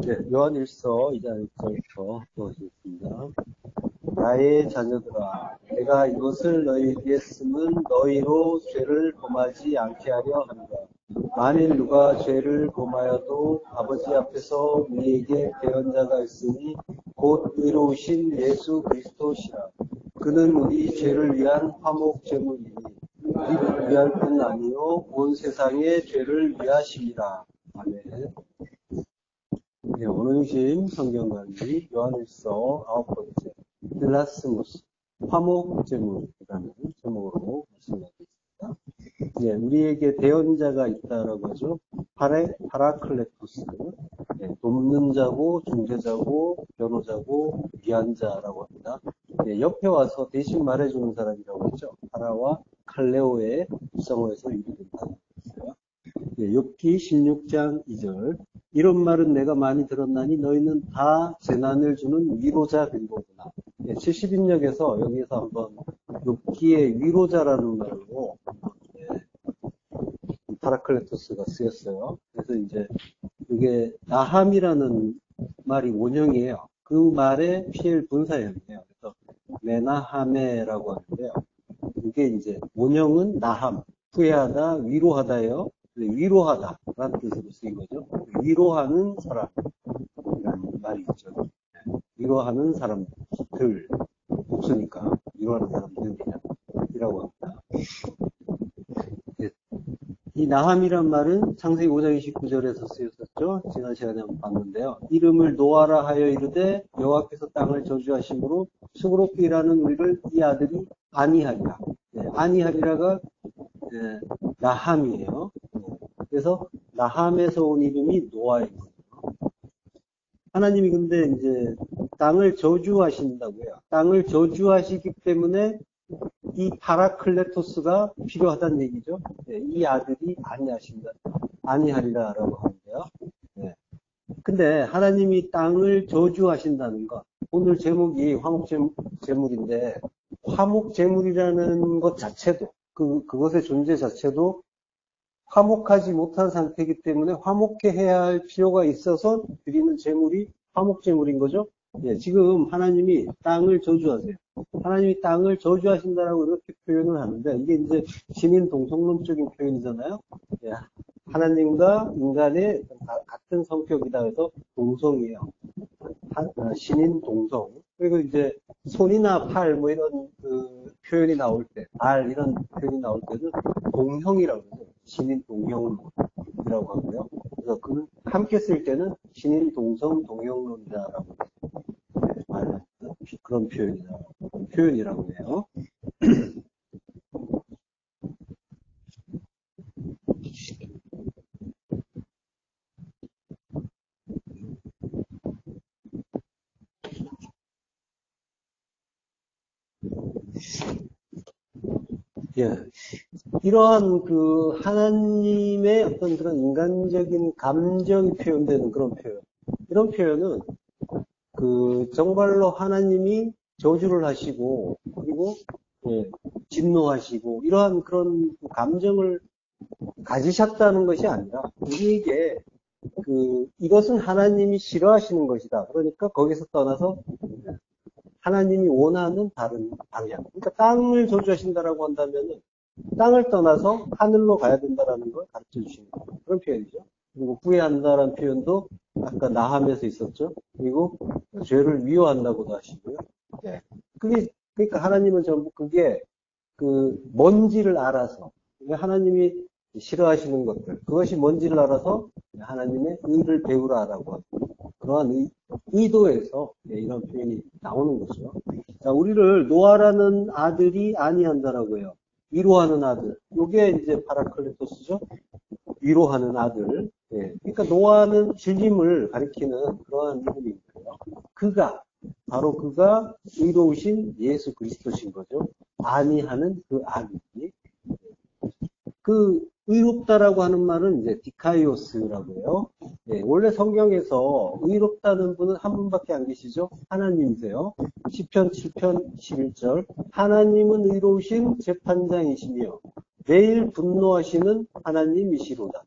네, 요한일서 2장 1절부터 보겠습니다. 나의 자녀들아, 내가 이것을 너희에게 쓰면 너희로 죄를 범하지 않게 하려 합니다. 만일 누가 죄를 범하여도 아버지 앞에서 우리에게 대언자가 있으니 곧 의로우신 예수 그리스도시라. 그는 우리 죄를 위한 화목제물이니 우리를 위할 뿐 아니요 온 세상의 죄를 위하심이라. 아멘. 네, 오늘 주신 성경 강의 요한일서 9번째 글라스무스 화목제물이라는 제목으로 말씀드리겠습니다. 네, 우리에게 대언자가 있다라고 하죠. 파라클레토스, 네, 돕는 자고 중재자고 변호자고 위안자라고 합니다. 네, 옆에 와서 대신 말해주는 사람이라고 하죠. 파라와 칼레오의 입성어에서 유래된다고 했어요. 네, 욥기 16장 2절. 이런 말은 내가 많이 들었나니 너희는 다 재난을 주는 위로자 된 거구나. 네, 70인역에서 여기에서 한번 욥기의 위로자라는 말로 파라클레토스가 쓰였어요. 그래서 이제 이게 나함이라는 말이 원형이에요. 그 말의 피엘 분사형이에요. 그래서 메나하메라고 하는데요. 이게 이제 원형은 나함, 후회하다, 위로하다예요. 위로하다라는 뜻으로 쓰인 거죠. 위로하는 사람이라는 말이 있죠. 위로하는 사람들, 없으니까 위로하는 사람들이라고 합니다. 이 나함이란 말은 창세기 5장 29절에서 쓰였었죠. 지난 시간에 한번 봤는데요. 이름을 노아라 하여 이르되 여호와께서 땅을 저주하심으로 수고롭게 일하는 우리를 이 아들이 아니하리라. 네, 아니하리라가 나함이에요. 그래서 나함에서 온 이름이 노아이거든요. 하나님이 근데 이제 땅을 저주하신다고요. 땅을 저주하시기 때문에 이 파라클레토스가 필요하다는 얘기죠. 네, 이 아들이 아니하리라라고 하는데요. 네. 근데 하나님이 땅을 저주하신다는 것, 오늘 제목이 화목제물인데 화목제물이라는 것 자체도 그것의 존재 자체도 화목하지 못한 상태이기 때문에 화목해 해야 할 필요가 있어서 드리는 제물이 화목제물인 거죠. 예, 지금 하나님이 땅을 저주하세요. 하나님이 땅을 저주하신다라고 이렇게 표현을 하는데 이게 이제 신인 동성론적인 표현이잖아요. 예, 하나님과 인간의 같은 성격이다 해서 동성이에요. 신인 동성. 그리고 이제 손이나 팔 뭐 이런 그 표현이 나올 때, 발 이런 표현이 나올 때는 동형이라고 해요. 신인 동형이라고 하고요. 그래서 그는 함께 쓸 때는 신인 동성 동형론이다라고 말하는 그런 표현이라고 해요. 예. 이러한 그 하나님의 어떤 그런 인간적인 감정이 표현되는 그런 표현. 이런 표현은 그 정말로 하나님이 저주를 하시고 그리고 진노하시고 이러한 그런 감정을 가지셨다는 것이 아니라 우리에게 이것은 하나님이 싫어하시는 것이다. 그러니까 거기서 떠나서 하나님이 원하는 다른 방향. 그러니까 땅을 저주하신다라고 한다면은 땅을 떠나서 하늘로 가야 된다라는 걸 가르쳐 주시는 그런 표현이죠. 그리고 후회한다라는 표현도 아까 나함에서 있었죠. 그리고 죄를 위로한다고도 하시고요. 네. 그러니까 하나님은 전부 그게 뭔지를 알아서 하나님이 싫어하시는 것들 그것이 뭔지를 알아서 하나님의 의를 배우라라고 하고 그러한 의도에서 이런 표현이 나오는 거죠. 자, 우리를 노아라는 아들이 아니한다라고 해요. 위로하는 아들. 요게 이제 파라클레토스죠. 위로하는 아들. 예. 그러니까 노아는 진림을 가리키는 그러한 이름이고요. 바로 그가 의로우신 예수 그리스도신 거죠. 아니하는 그 아들이. 의롭다라고 하는 말은 이제 디카이오스라고 해요. 예, 원래 성경에서 의롭다는 분은 한 분밖에 안 계시죠? 하나님이세요. 시편 7편 11절. 하나님은 의로우신 재판장이시며 매일 분노하시는 하나님이시로다.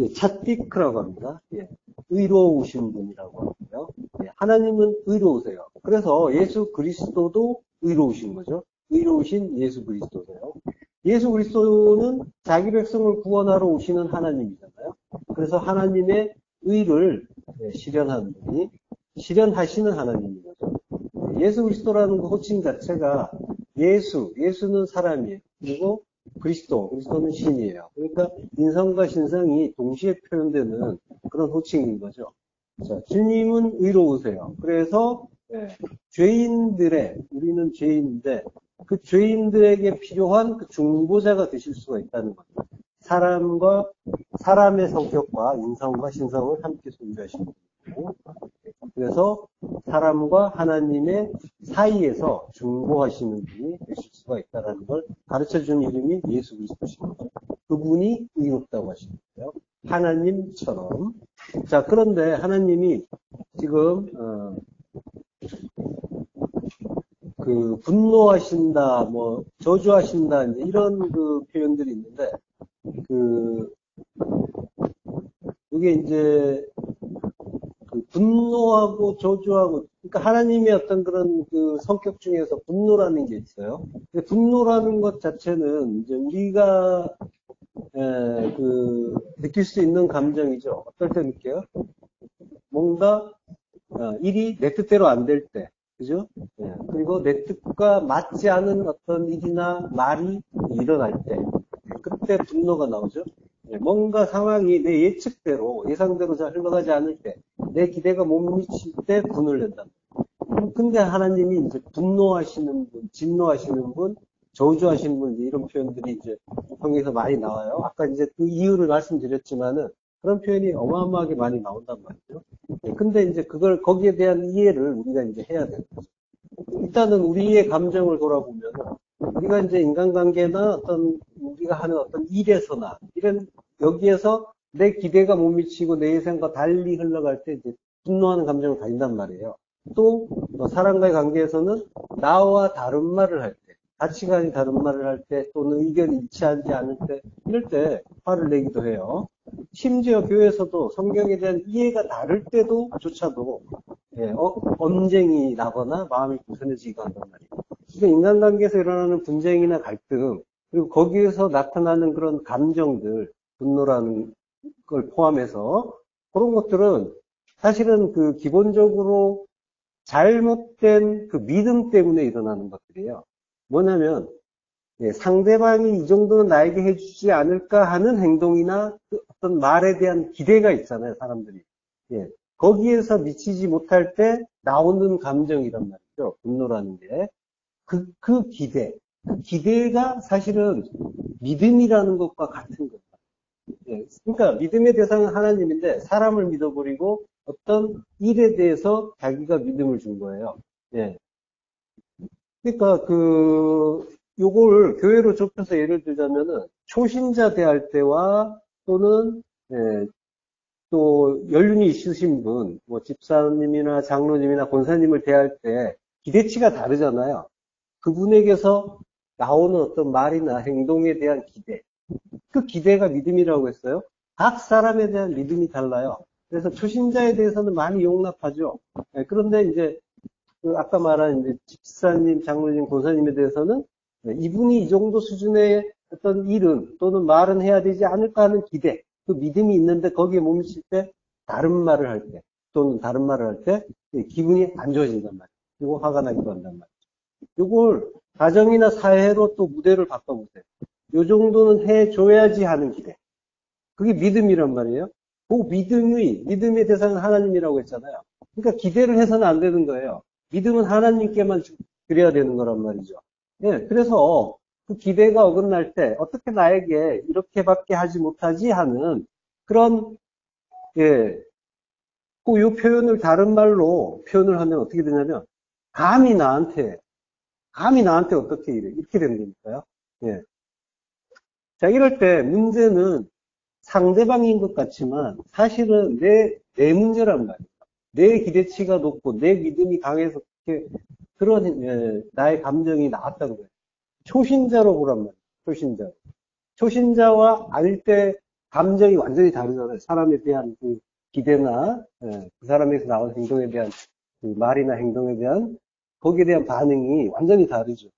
예. 찻디크라고 합니다. 예, 의로우신 분이라고 하고요. 예, 하나님은 의로우세요. 그래서 예수 그리스도도 의로우신 거죠. 의로우신 예수 그리스도세요. 예수 그리스도는 자기 백성을 구원하러 오시는 하나님이잖아요. 그래서 하나님의 의를 실현하는 분이, 실현하시는 하나님인 거죠. 예수 그리스도라는 그 호칭 자체가 예수는 사람이에요. 그리고 그리스도는 신이에요. 그러니까 인성과 신성이 동시에 표현되는 그런 호칭인 거죠. 자, 주님은 의로우세요. 그래서 우리는 죄인인데 그 죄인들에게 필요한 그 중보자가 되실 수가 있다는 거죠. 사람의 성격과 인성과 신성을 함께 소유하시는 분이고, 그래서 사람과 하나님의 사이에서 중보하시는 분이 되실 수가 있다는 걸 가르쳐주는 이름이 예수 그리스도신 거죠. 그분이 의롭다고 하시는 거예요. 하나님처럼. 자, 그런데 하나님이 지금 분노하신다, 저주하신다, 이런 그 표현들이 있는데, 이게 이제, 분노하고 저주하고, 그러니까 하나님의 어떤 그런 그 성격 중에서 분노라는 게 있어요. 근데 분노라는 것 자체는 이제 우리가, 느낄 수 있는 감정이죠. 어떨 때 느껴요? 뭔가, 일이 내 뜻대로 안 될 때. 그죠? 예. 그리고 내 뜻과 맞지 않은 어떤 일이나 말이 일어날 때, 그때 분노가 나오죠. 예. 뭔가 상황이 내 예측대로, 예상대로 잘 흘러가지 않을 때, 내 기대가 못 미칠 때 분을 낸다. 근데 하나님이 이제 분노하시는 분, 진노하시는 분, 저주하시는 분, 이런 표현들이 이제 성경에서 많이 나와요. 아까 이제 그 이유를 말씀드렸지만은, 그런 표현이 어마어마하게 많이 나온단 말이죠. 근데 이제 거기에 대한 이해를 우리가 이제 해야 되는 거죠. 일단은 우리의 감정을 돌아보면은, 우리가 이제 인간관계나 우리가 하는 어떤 일에서나, 여기에서 내 기대가 못 미치고 내 예상과 달리 흘러갈 때 이제 분노하는 감정을 가진단 말이에요. 또, 사람과의 관계에서는 나와 다른 말을 할 때, 가치관이 다른 말을 할 때, 또는 의견이 일치하지 않을 때, 이럴 때 화를 내기도 해요. 심지어 교회에서도 성경에 대한 이해가 다를 때조차도 언쟁이 나거나 마음이 불편해지기도 한단 말이에요. 그러니까 인간관계에서 일어나는 분쟁이나 갈등, 그리고 거기에서 나타나는 그런 감정들, 분노라는 걸 포함해서 그런 것들은 사실은 기본적으로 잘못된 믿음 때문에 일어나는 것들이에요. 뭐냐면 상대방이 이 정도는 나에게 해주지 않을까 하는 행동이나 어떤 말에 대한 기대가 있잖아요, 사람들이. 거기에서 미치지 못할 때 나오는 감정이란 말이죠. 분노라는 게. 그 기대가 사실은 믿음이라는 것과 같은 거예요. 그러니까 믿음의 대상은 하나님인데 사람을 믿어버리고 어떤 일에 대해서 자기가 믿음을 준 거예요. 그러니까 요걸 교회로 좁혀서 예를 들자면은 초신자 대할 때와 또는 또 연륜이 있으신 분, 집사님이나 장로님이나 권사님을 대할 때 기대치가 다르잖아요. 그분에게서 나오는 어떤 말이나 행동에 대한 기대, 그 기대가 믿음이라고 했어요. 각 사람에 대한 믿음이 달라요. 그래서 초신자에 대해서는 많이 용납하죠. 그런데 이제 아까 말한 이제 집사님, 장로님, 권사님에 대해서는 이분이 이 정도 수준의 어떤 일은 또는 말은 해야 되지 않을까 하는 기대, 그 믿음이 있는데 거기에 못 미칠 때 다른 말을 할 때 또는 다른 말을 할 때 기분이 안 좋아진단 말이에요. 그리고 화가 나기도 한단 말이에요. 이걸 가정이나 사회로 또 무대를 바꿔보세요. 요 정도는 해줘야지 하는 기대. 그게 믿음이란 말이에요. 그 믿음의 대상은 하나님이라고 했잖아요. 그러니까 기대를 해서는 안 되는 거예요. 믿음은 하나님께만 드려야 되는 거란 말이죠. 그래서 그 기대가 어긋날 때 어떻게 나에게 이렇게밖에 하지 못하지 하는 그런 요 표현을 다른 말로 표현을 하면 어떻게 되냐면 감히 나한테 어떻게 이렇게 된다니까요. 자, 이럴 때 문제는 상대방인 것 같지만 사실은 내 문제란 말이에요. 내 기대치가 높고 내 믿음이 강해서 그런 나의 감정이 나왔다는 거예요. 초신자로 보란 말이에요. 초신자와 아닐 때 감정이 완전히 다르잖아요. 사람에 대한 그 기대나, 그 사람에서 나온 행동에 대한 그 말이나 행동에 대한 거기에 대한 반응이 완전히 다르죠.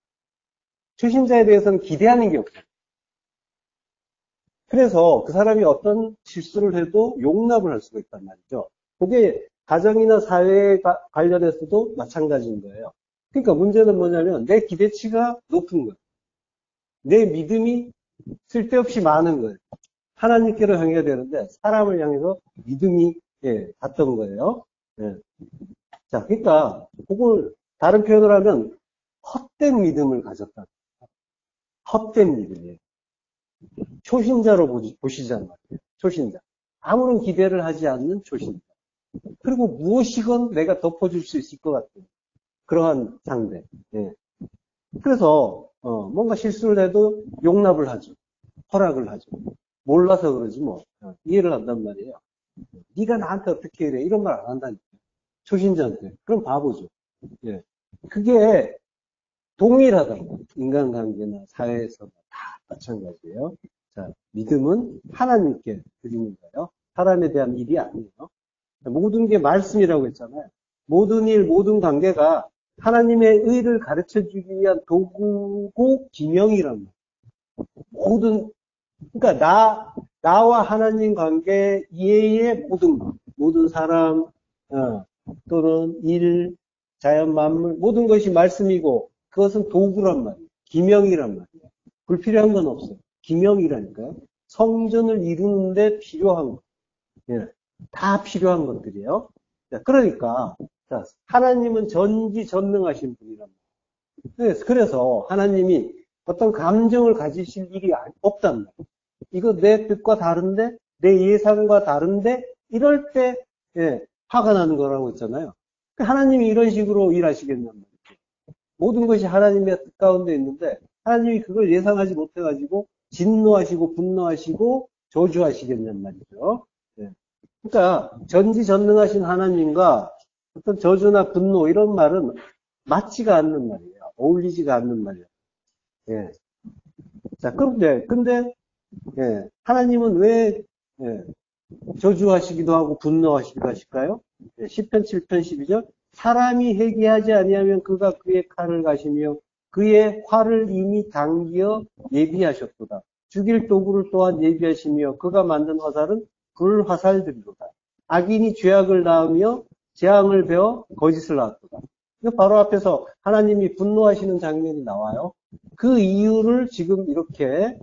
초신자에 대해서는 기대하는 게 없어요. 그래서 그 사람이 어떤 실수를 해도 용납을 할 수가 있단 말이죠. 그게 가정이나 사회에 관련해서도 마찬가지인 거예요. 그러니까 문제는 뭐냐면 내 기대치가 높은 거예요. 내 믿음이 쓸데없이 많은 거예요. 하나님께로 향해야 되는데 사람을 향해서 믿음이 갔던 거예요. 예. 자, 그러니까 그걸 다른 표현을 하면 헛된 믿음을 가졌다. 헛된 믿음이에요. 초신자로 보시자는 말이에요. 초신자. 아무런 기대를 하지 않는 초신자. 그리고 무엇이건 내가 덮어줄 수 있을 것 같은 그러한 상대. 예. 그래서 뭔가 실수를 해도 용납을 하죠. 허락을 하죠. 몰라서 그러지 뭐. 이해를 한단 말이에요. 네가 나한테 어떻게 이래 이런 말 안 한다니까. 초신자한테. 그럼 바보죠. 예. 그게 동일하다고. 인간관계나 사회에서 다 마찬가지예요. 자, 믿음은 하나님께 드리는 거예요. 사람에 대한 일이 아니에요. 모든 게 말씀이라고 했잖아요. 모든 일, 모든 관계가 하나님의 의를 가르쳐주기 위한 도구고 기명이란 말이에요. 그러니까 나와 하나님 관계 이외의 모든 사람, 또는 일, 자연 만물, 모든 것이 말씀이고, 그것은 도구란 말이에요. 기명이란 말이에요. 불필요한 건 없어요. 기명이라니까요. 성전을 이루는데 필요한 것. 예, 다 필요한 것들이에요. 자, 그러니까, 자, 하나님은 전지전능하신 분이란 말이에요. 그래서 하나님이 어떤 감정을 가지실 일이 없단 말이에요. 이거 내 뜻과 다른데, 내 예상과 다른데, 이럴 때, 화가 나는 거라고 했잖아요. 하나님이 이런 식으로 일하시겠냔 말이에요. 모든 것이 하나님의 뜻 가운데 있는데, 하나님이 그걸 예상하지 못해가지고, 진노하시고, 분노하시고, 저주하시겠냔 말이죠. 그러니까, 전지전능하신 하나님과 어떤 저주나 분노, 이런 말은 맞지가 않는 말이에요. 어울리지가 않는 말이에요. 예. 자, 근데, 하나님은 왜, 저주하시기도 하고 분노하시기도 하실까요? 10편 7편 12절 사람이 회개하지 아니하면 그가 그의 칼을 가시며 그의 활을 이미 당기어 예비하셨도다. 죽일 도구를 또한 예비하시며 그가 만든 화살은 불화살들이로다. 악인이 죄악을 낳으며 재앙을 베어 거짓을 낳았도다. 바로 앞에서 하나님이 분노하시는 장면이 나와요. 그 이유를 지금 이렇게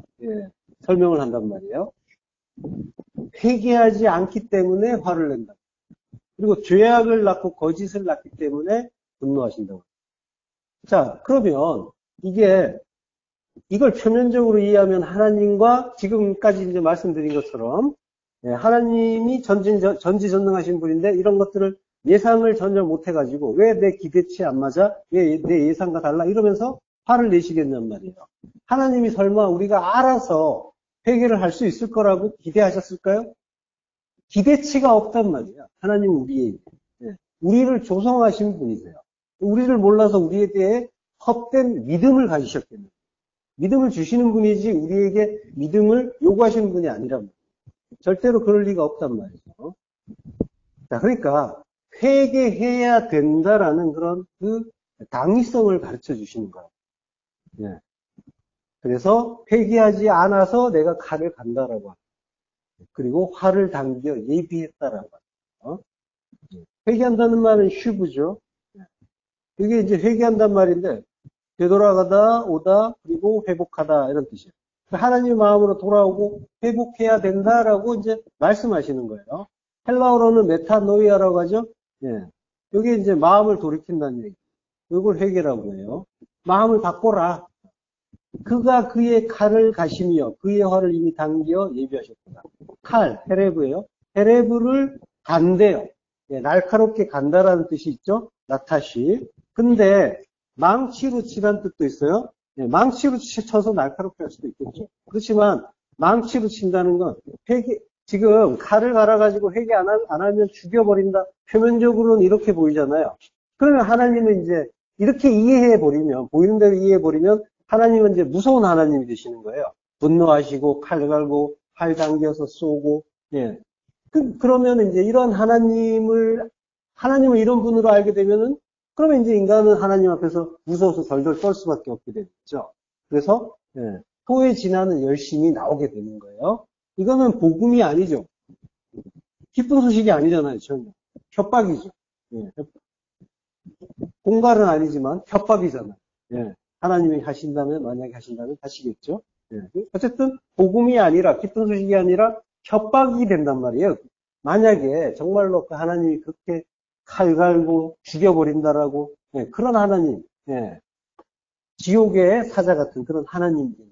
설명을 한단 말이에요. 회개하지 않기 때문에 화를 낸다. 그리고 죄악을 낳고 거짓을 낳기 때문에 분노하신다고. 자, 그러면 이걸 표면적으로 이해하면 하나님과 지금까지 이제 말씀드린 것처럼 하나님이 전지전능하신 분인데 이런 것들을 예상을 전혀 못해가지고 왜 내 기대치에 안 맞아? 왜 내 예상과 달라? 이러면서 화를 내시겠냔 말이에요. 하나님이 설마 우리가 알아서 회개를 할 수 있을 거라고 기대하셨을까요? 기대치가 없단 말이에요. 하나님은 우리에게. 우리를 조성하신 분이세요. 우리를 몰라서 우리에 대해 헛된 믿음을 가지셨겠네요. 믿음을 주시는 분이지 우리에게 믿음을 요구하시는 분이 아니란 말이에요. 절대로 그럴 리가 없단 말이죠. 자, 그러니까 회개해야 된다라는 그런 그 당위성을 가르쳐 주시는 거예요. 예. 그래서 회개하지 않아서 내가 칼을 간다라고 합니다. 그리고 활을 당겨 예비했다라고 합니다. 회개한다는 말은 슈브죠. 이게 이제 회개한단 말인데 되돌아가다 오다 그리고 회복하다 이런 뜻이에요. 하나님의 마음으로 돌아오고 회복해야 된다라고 이제 말씀하시는 거예요. 헬라어로는 메타노이아라고 하죠. 예. 이게 이제 마음을 돌이킨다는 얘기. 이걸 회개라고 해요. 마음을 바꿔라. 그가 그의 칼을 가시며 그의 활을 이미 당겨 예비하셨구나. 칼, 헤레브예요. 헤레브를 간대요. 예, 날카롭게 간다라는 뜻이 있죠. 나타시. 근데 망치로 치라는 뜻도 있어요. 예, 망치로 쳐서 날카롭게 할 수도 있겠죠. 그렇지만 망치로 친다는 건 지금 칼을 갈아가지고 회개 안 하면 죽여버린다. 표면적으로는 이렇게 보이잖아요. 그러면 하나님은 이제 이렇게 보이는 대로 이해해버리면 하나님은 이제 무서운 하나님이 되시는 거예요. 분노하시고 칼 갈고 팔 당겨서 쏘고, 예. 그러면 이제 이런 하나님을 이런 분으로 알게 되면은, 그러면 이제 인간은 하나님 앞에서 무서워서 덜덜 떨 수밖에 없게 되겠죠. 그래서, 예. 토의 진화는 열심히 나오게 되는 거예요. 이거는 복음이 아니죠. 기쁜 소식이 아니잖아요, 전혀. 협박이죠. 예. 공갈은 아니지만 협박이잖아요. 예. 하나님이 하신다면, 만약에 하신다면 하시겠죠. 예. 어쨌든, 복음이 아니라, 기쁜 소식이 아니라 협박이 된단 말이에요. 만약에 정말로 그 하나님이 그렇게 칼 갈고 죽여버린다라고, 예. 그런 하나님, 예. 지옥의 사자 같은 그런 하나님입니다.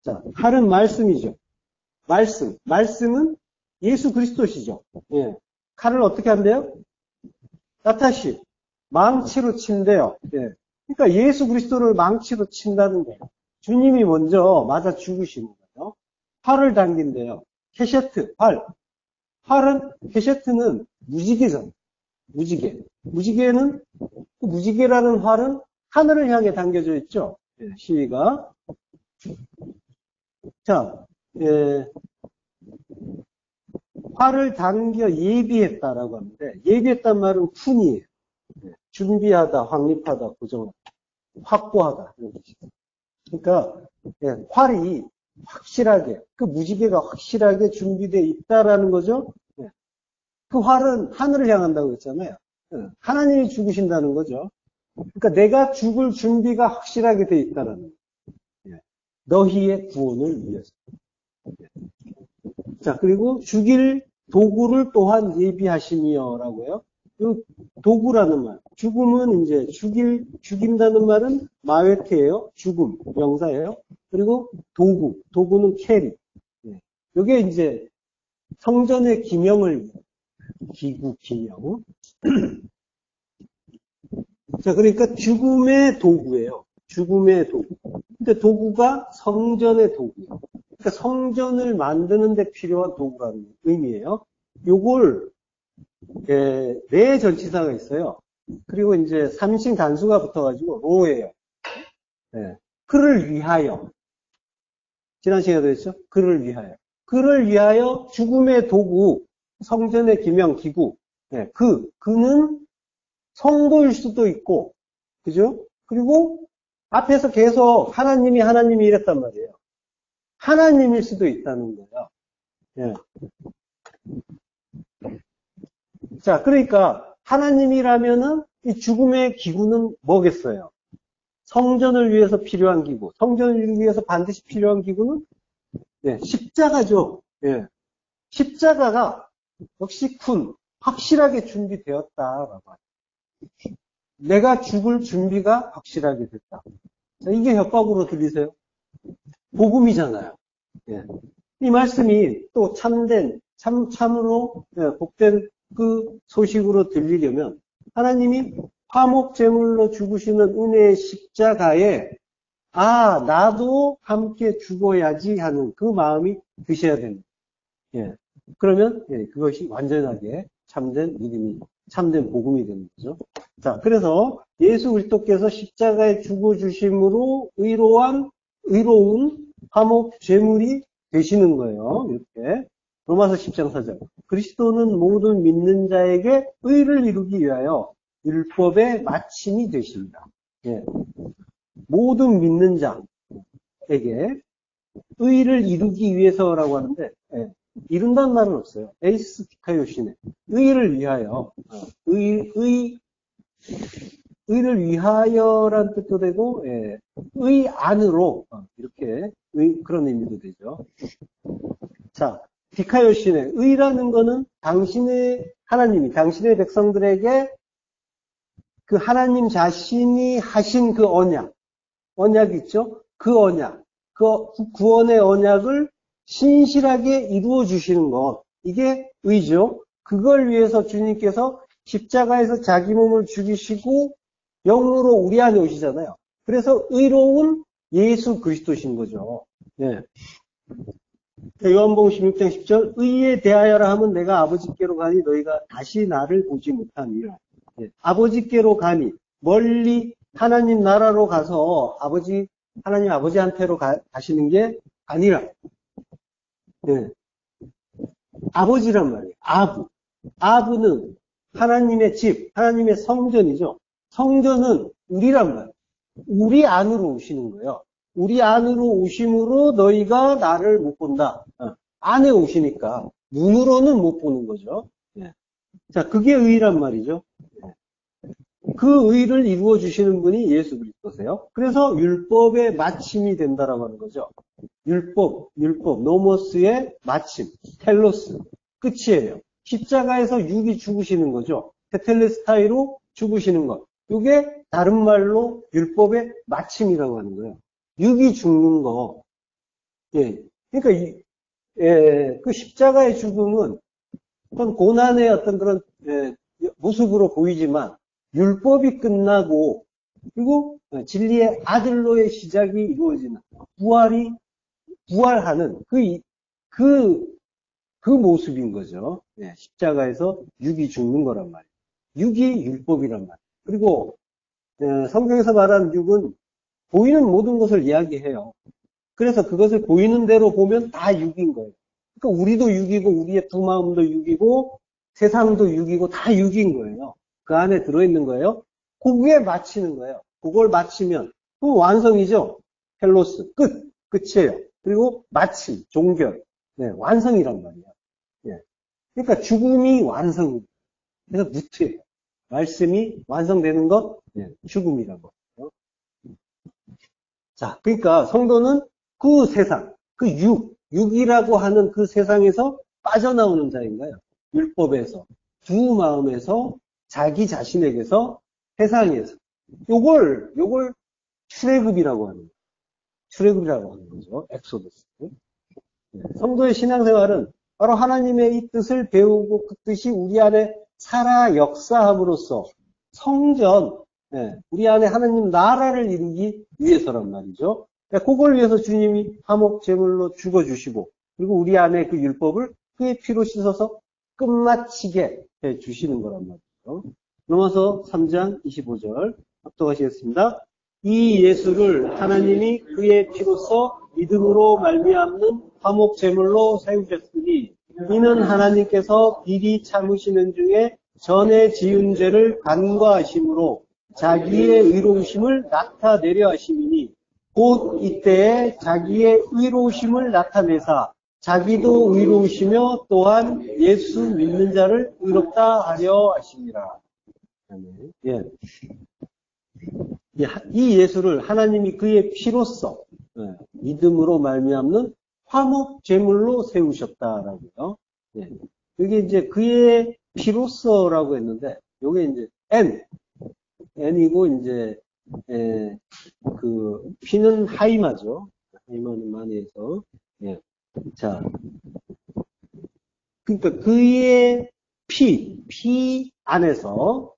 자, 칼은 말씀이죠. 말씀은 예수 그리스도시죠. 예. 칼을 어떻게 한대요? 나타시. 망치로 친대요. 예. 그러니까 예수 그리스도를 망치로 친다는 거예요. 주님이 먼저 맞아 죽으시는 거예요. 활을 당긴대요. 케셰트, 활. 케셰트는 무지개잖아요. 무지개는, 그 무지개라는 활은 하늘을 향해 당겨져 있죠. 예, 시위가. 자, 예, 활을 당겨 예비했다라고 하는데, 예비했단 말은 푼이에요. 준비하다, 확립하다, 고정하다, 확보하다. 이런 뜻이죠. 그러니까 예, 활이 확실하게, 그 무지개가 확실하게 준비되어 있다라는 거죠. 예. 그 활은 하늘을 향한다고 했잖아요. 예. 하나님이 죽으신다는 거죠. 그러니까 내가 죽을 준비가 확실하게 되어 있다라는 거예요. 예. 너희의 구원을 위해서. 예. 자, 그리고 죽일 도구를 또한 예비하시니여라고 해요. 그 도구라는 말. 죽음은 이제 죽인다는 말은 마웨트예요. 죽음, 명사예요. 그리고 도구는 캐리. 예. 이게 이제 성전의 기명을 기구, 기명. 자, 그러니까 죽음의 도구예요. 죽음의 도구. 근데 도구가 성전의 도구예요. 그러니까 성전을 만드는 데 필요한 도구라는 의미예요. 요걸 네 전치사가 있어요. 그리고 이제 삼신 단수가 붙어가지고 로예요. 네. 그를 위하여. 지난 시간에도 했죠? 그를 위하여. 그를 위하여 죽음의 도구, 성전의 기명, 기구. 네. 그는 성도일 수도 있고, 그죠? 그리고 앞에서 계속 하나님이 이랬단 말이에요. 하나님일 수도 있다는 거예요. 네. 자, 그러니까 하나님이라면은 이 죽음의 기구는 뭐겠어요? 성전을 위해서 필요한 기구. 성전을 위해서 반드시 필요한 기구는 네, 십자가죠. 네. 십자가가 역시 확실하게 준비되었다라고 하죠. 내가 죽을 준비가 확실하게 됐다. 자, 이게 협박으로 들리세요? 복음이잖아요. 네. 이 말씀이 또 참으로 복된 그 소식으로 들리려면 하나님이 화목 제물로 죽으시는 은혜의 십자가에 나도 함께 죽어야지 하는 그 마음이 드셔야 됩니다. 예. 그러면 그것이 완전하게 참된 믿음이 참된 복음이 되는 거죠. 자, 그래서 예수 그리스도께서 십자가에 죽어주심으로 의로운 화목 제물이 되시는 거예요. 이렇게 로마서 10장 4절. 그리스도는 모든 믿는 자에게 의를 이루기 위하여 율법의 마침이 되십니다. 예. 모든 믿는 자에게 의를 이루기 위해서라고 하는데 이룬다는 말은 없어요. 에이스 디카요시네. 의를 위하여 의를 위하여란 뜻도 되고 의 안으로 이렇게 그런 의미도 되죠. 자, 디카요시네. 의라는 거는 하나님이 당신의 백성들에게 그 하나님 자신이 하신 그 언약 있죠? 그 언약, 그 구원의 언약을 신실하게 이루어 주시는 것. 이게 의죠. 그걸 위해서 주님께서 십자가에서 자기 몸을 죽이시고 영으로 우리 안에 오시잖아요. 그래서 의로운 예수 그리스도신 거죠. 네. 요한복음 16장 10절 의에 대하여라 하면 내가 아버지께로 가니 너희가 다시 나를 보지 못하니라. 네. 아버지께로 가니 멀리 하나님 나라로 가서 하나님 아버지한테로 가시는 게 아니라 예. 아버지란 말이에요. 아부. 아부는 하나님의 집, 하나님의 성전이죠. 성전은 우리란 말이에요. 우리 안으로 오시는 거예요. 우리 안으로 오심으로 너희가 나를 못 본다. 안에 오시니까 눈으로는 못 보는 거죠. 예. 자, 그게 의란 말이죠. 예. 그 의를 이루어 주시는 분이 예수 그리스도세요. 그래서 율법의 마침이 된다라고 하는 거죠. 율법, 노모스의 마침, 텔로스, 끝이에요. 십자가에서 육이 죽으시는 거죠. 테텔레스타이로 죽으시는 것. 이게 다른 말로 율법의 마침이라고 하는 거예요. 육이 죽는 거. 예. 그러니까 그 십자가의 죽음은 어떤 고난의 어떤 그런 모습으로 보이지만 율법이 끝나고 그리고 진리의 아들로의 시작이 이루어지는 부활하는 그 모습인 거죠. 예, 십자가에서 육이 죽는 거란 말이에요. 육이 율법이란 말이에요. 그리고 성경에서 말하는 육은 보이는 모든 것을 이야기해요. 그래서 그것을 보이는 대로 보면 다 육인 거예요. 그러니까 우리도 육이고 우리의 두 마음도 육이고 세상도 육이고 다 육인 거예요. 그 안에 들어있는 거예요. 그게 마치는 거예요. 그걸 마치면 그 완성이죠. 텔로스 끝이에요. 그리고 마침 종결 완성이란 말이에요. 예. 그러니까 죽음이 완성입니다. 그래서 무트예요. 말씀이 완성되는 것 죽음이라고 해요. 자, 그러니까 성도는 그 세상, 그 육이라고 하는 그 세상에서 빠져나오는 자인 거예요. 율법에서, 두 마음에서, 자기 자신에게서, 세상에서. 요걸 출애굽이라고 하는 거예요. 출애굽이라고 하는 거죠. 엑소더스. 성도의 신앙생활은 바로 하나님의 이 뜻을 배우고 그 뜻이 우리 안에 살아 역사함으로써 성전, 우리 안에 하나님 나라를 이루기 위해서란 말이죠. 그걸 위해서 주님이 화목 제물로 죽어주시고 그리고 우리 안에 그 율법을 그의 피로 씻어서 끝마치게 해주시는 거란 말이죠. 로마서 3장 25절 합독하시겠습니다. 이 예수를 하나님이 그의 피로써 믿음으로 말미암는 화목 제물로 세우셨으니 이는 하나님께서 미리 참으시는 중에 전에 지은 죄를 간과하심으로 자기의 의로우심을 나타내려 하심이니 곧 이때에 자기의 의로우심을 나타내사 자기도 의로우시며 또한 예수 믿는 자를 의롭다 하려 하심이라. 예. 이 예수를 하나님이 그의 피로써 믿음으로 말미암는 화목 제물로 세우셨다라고요. 예. 이게 이제 그의 피로써라고 했는데, 요게 이제 N이고 이제 그 피는 하이마죠. 하이마는 많이 해서. 예. 자, 그러니까 그의 피 안에서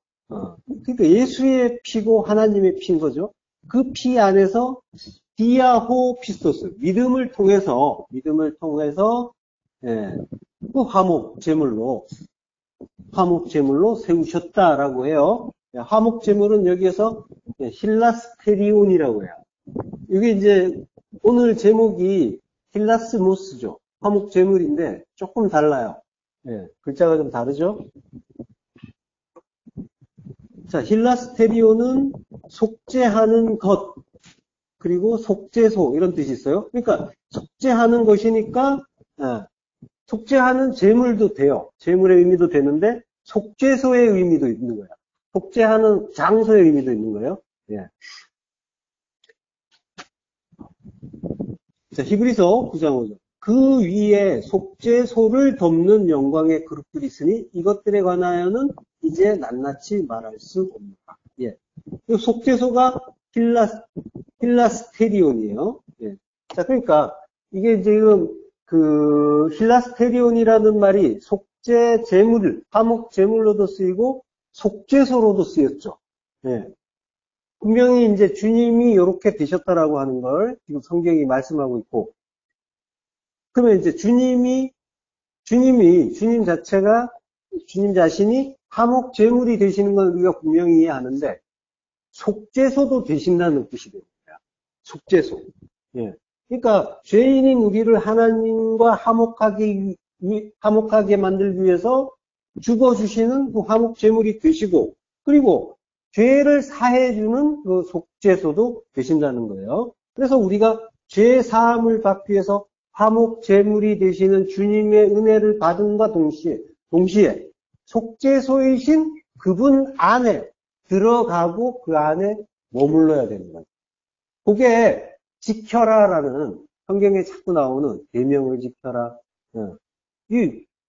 그러니까 예수의 피고 하나님의 피인 거죠. 그 피 안에서 디아호 피스토스 믿음을 통해서 그 화목 제물로 세우셨다라고 해요. 화목 제물은 여기에서 힐라스테리온이라고 해요. 이게 이제 오늘 제목이 힐라스모스죠. 화목 제물인데 조금 달라요. 글자가 좀 다르죠. 자, 힐라스테리온은 속죄하는 것 그리고 속죄소 이런 뜻이 있어요. 그러니까 속죄하는 것이니까 속죄하는 제물도 돼요. 제물의 의미도 되는데 속죄소의 의미도 있는 거야. 속죄하는 장소의 의미도 있는 거예요. 예. 자, 히브리서 9장 5절. 그 위에 속죄소를 덮는 영광의 그룹들이 있으니 이것들에 관하여는 이제 낱낱이 말할 수 없다. 예. 속죄소가 힐라스테리온이에요. 예. 자, 그러니까 이게 지금 그 힐라스테리온이라는 말이 속죄 제물, 화목 제물로도 쓰이고 속죄소로도 쓰였죠. 예. 분명히 이제 주님이 이렇게 되셨다라고 하는 걸 지금 성경이 말씀하고 있고, 그러면 이제 주님 자신이 화목 제물이 되시는 건 우리가 분명히 이해하는데 속죄소도 되신다는 뜻이 됩니다. 속죄소. 예. 그러니까 죄인인 우리를 하나님과 화목하게 만들기 위해서 죽어주시는 그 화목 제물이 되시고, 그리고 죄를 사해주는 그 속죄소도 되신다는 거예요. 그래서 우리가 죄 사함을 받기 위해서 화목 제물이 되시는 주님의 은혜를 받음과 동시에 속죄소이신 그분 안에 들어가고 그 안에 머물러야 되는 거예요. 그게 지켜라라는 성경에 자꾸 나오는 계명을 지켜라. 그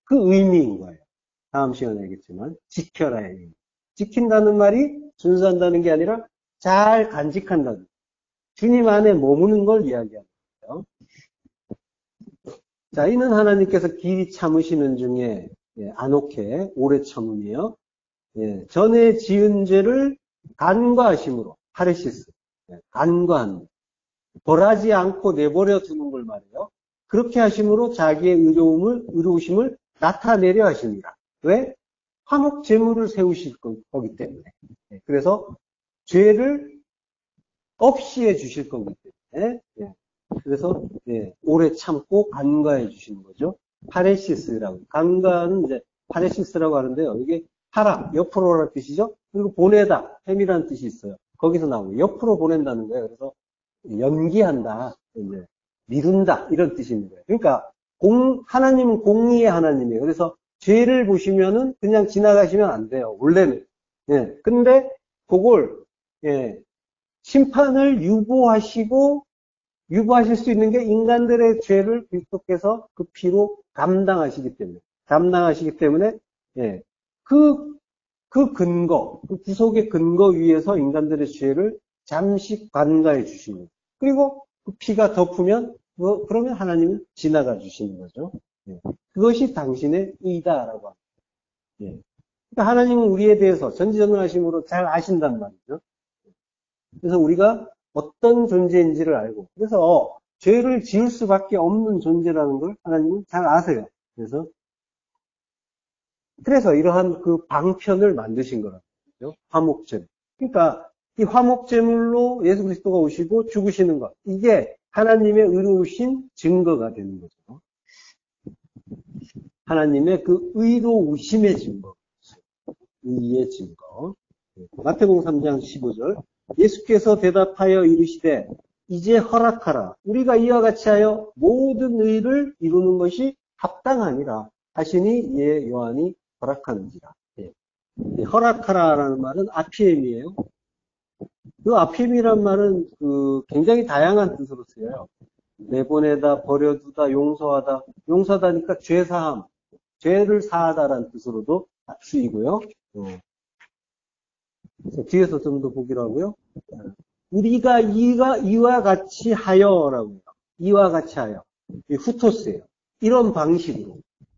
의미인 거예요. 다음 시간에 알겠지만 지켜라의 의미. 지킨다는 말이 준수한다는 게 아니라 잘 간직한다는, 주님 안에 머무는 걸 이야기하는 거예요. 자, 이는 하나님께서 길이 참으시는 중에 안옥해 오래 참음이요. 전에 지은 죄를 간과하심으로, 파레시스, 간과한, 벌하지 않고 내버려 두는 걸 말해요. 그렇게 하심으로 자기의 의로우심을 나타내려 하십니다. 왜? 화목 제물을 세우실 거기 때문에. 그래서 죄를 없이 해 주실 거기 때문에. 그래서 오래 참고 간과해 주시는 거죠. 파레시스라고. 간과는 이제 파레시스라고 하는데요. 이게 하라, 옆으로라는 뜻이죠. 그리고 보내다, 햄이라는 뜻이 있어요. 거기서 나오고 옆으로 보낸다는 거예요. 그래서 연기한다, 이제 미룬다 이런 뜻입니다. 그러니까 하나님은 공의의 하나님이에요. 그래서 죄를 보시면은 그냥 지나가시면 안 돼요. 원래는. 근데 그걸 심판을 유보하실 수 있는 게 인간들의 죄를 그리스도께서 그 피로 감당하시기 때문에 그 근거, 그 구속의 근거 위에서 인간들의 죄를 잠시 관가해 주시는 거예요. 그리고 그 피가 덮으면 그러면 하나님은 지나가 주시는 거죠. 그것이 당신의 의다라고 합니다. 그러니까 하나님은 우리에 대해서 전지전능하심으로 잘 아신단 말이죠. 그래서 우리가 어떤 존재인지를 알고, 그래서 죄를 지을 수밖에 없는 존재라는 걸 하나님은 잘 아세요. 그래서 이러한 그 방편을 만드신 거라는 거죠. 화목제물. 그러니까 이 화목제물로 예수 그리스도가 오시고 죽으시는 것, 이게 하나님의 의로우신 증거가 되는 거죠. 하나님의 그 의로우심의 증거, 의의 증거. 마태복음 3장 15절. 예수께서 대답하여 이르시되 이제 허락하라. 우리가 이와 같이 하여 모든 의를 이루는 것이 합당하니라 하시니 예 요한이 허락하는지라. 허락하라라는 말은 아피엠이에요. 그 아피엠이란 말은 굉장히 다양한 뜻으로 쓰여요. 내보내다, 버려두다, 용서하다. 용서하다니까 죄사함, 죄를 사하다라는 뜻으로도 쓰이고요. 뒤에서 좀 더 보기로 하고요. 우리가 이와 같이 하여라고요. 이와 같이 하여. 후토스예요. 이런 방식으로.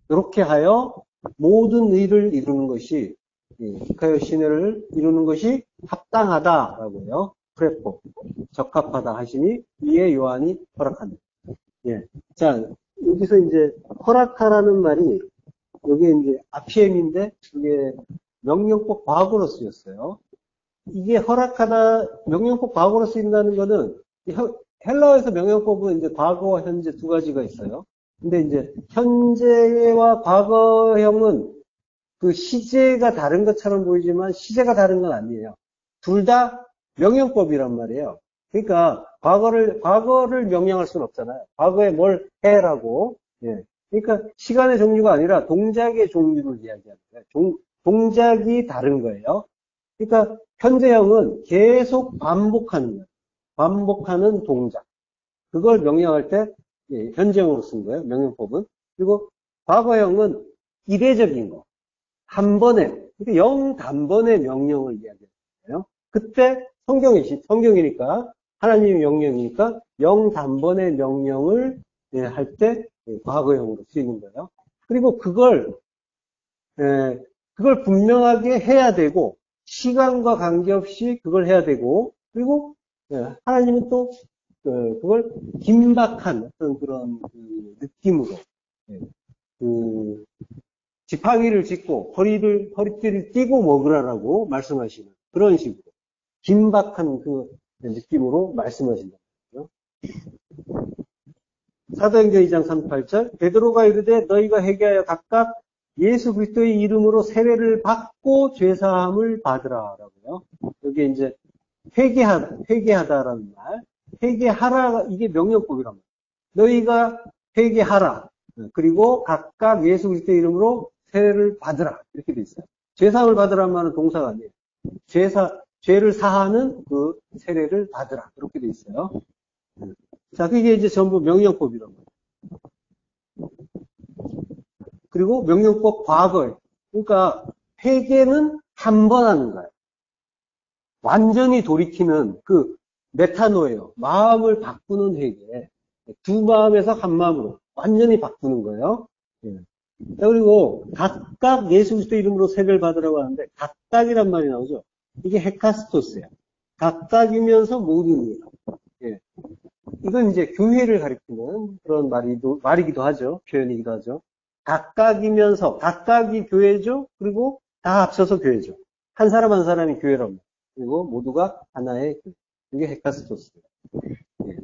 이렇게 하여 모든 의를 이루는 것이, 히카요 시내를 이루는 것이 합당하다라고요. 프레포. 적합하다 하시니 이에 요한이 허락한다. 자, 여기서 이제 허락하라는 말이, 여기 이제 아피엠인데, 이게 명령법 과거로 쓰였어요. 이게 허락하다, 명령법 과거로 쓰인다는 거는, 헬라어에서 명령법은 이제 과거와 현재 두 가지가 있어요. 근데 이제 현재와 과거형은 그 시제가 다른 것처럼 보이지만 시제가 다른 건 아니에요. 둘 다 명령법이란 말이에요. 그러니까 과거를 명령할 수는 없잖아요. 과거에 뭘 해라고. 그러니까 시간의 종류가 아니라 동작의 종류를 이야기하는 거예요. 동작이 다른 거예요. 그러니까 현재형은 계속 반복하는 거예요. 반복하는 동작. 그걸 명령할 때 현재형으로 쓴 거예요. 명령법은. 그리고 과거형은 이례적인 거. 한 번에, 그러니까 영단번의 명령을 이야기하는 거예요. 그때 성경이니까, 하나님의 명령이니까 영단번의 명령을 할 때 과거형으로 쓰이는 거예요. 그리고 그걸 분명하게 해야 되고, 시간과 관계없이 그걸 해야 되고, 그리고 하나님은 또 그걸 긴박한 어떤 그런 느낌으로 지팡이를 짚고 허리띠를 띠고 먹으라라고 말씀하시는 그런 식으로 긴박한 그 느낌으로 말씀하신다. 사도행전 2장 38절 베드로가 이르되 너희가 회개하여 각각 예수 그리스도의 이름으로 세례를 받고 죄사함을 받으라라고요. 여기 이제 회개하다라는 말. 회개하라 이게 명령법이란 말이에요. 너희가 회개하라. 그리고 각각 예수 그리스도의 이름으로 세례를 받으라. 이렇게 돼 있어요. 죄사함을 받으라는 말은 동사가 아니에요. 죄를 사하는 그 세례를 받으라. 그렇게 돼 있어요. 자, 그게 이제 전부 명령법이란 말이에요. 그리고 명령법 과거에. 그러니까 회개는 한 번 하는 거예요. 완전히 돌이키는 그 메타노예요. 마음을 바꾸는 회개. 두 마음에서 한 마음으로 완전히 바꾸는 거예요. 자, 그리고 각각 예수 그리스도 이름으로 세례를 받으라고 하는데 각각이란 말이 나오죠. 이게 헤카스토스예요. 각각이면서 모두입니다. 예. 이건 이제 교회를 가리키는 그런 말이기도 하죠. 표현이기도 하죠. 각각이면서, 각각이 교회죠. 그리고 다 합쳐서 교회죠. 한 사람 한 사람이 교회랍니다. 그리고 모두가 하나의 교회. 이게 헤카스토스예요. 예.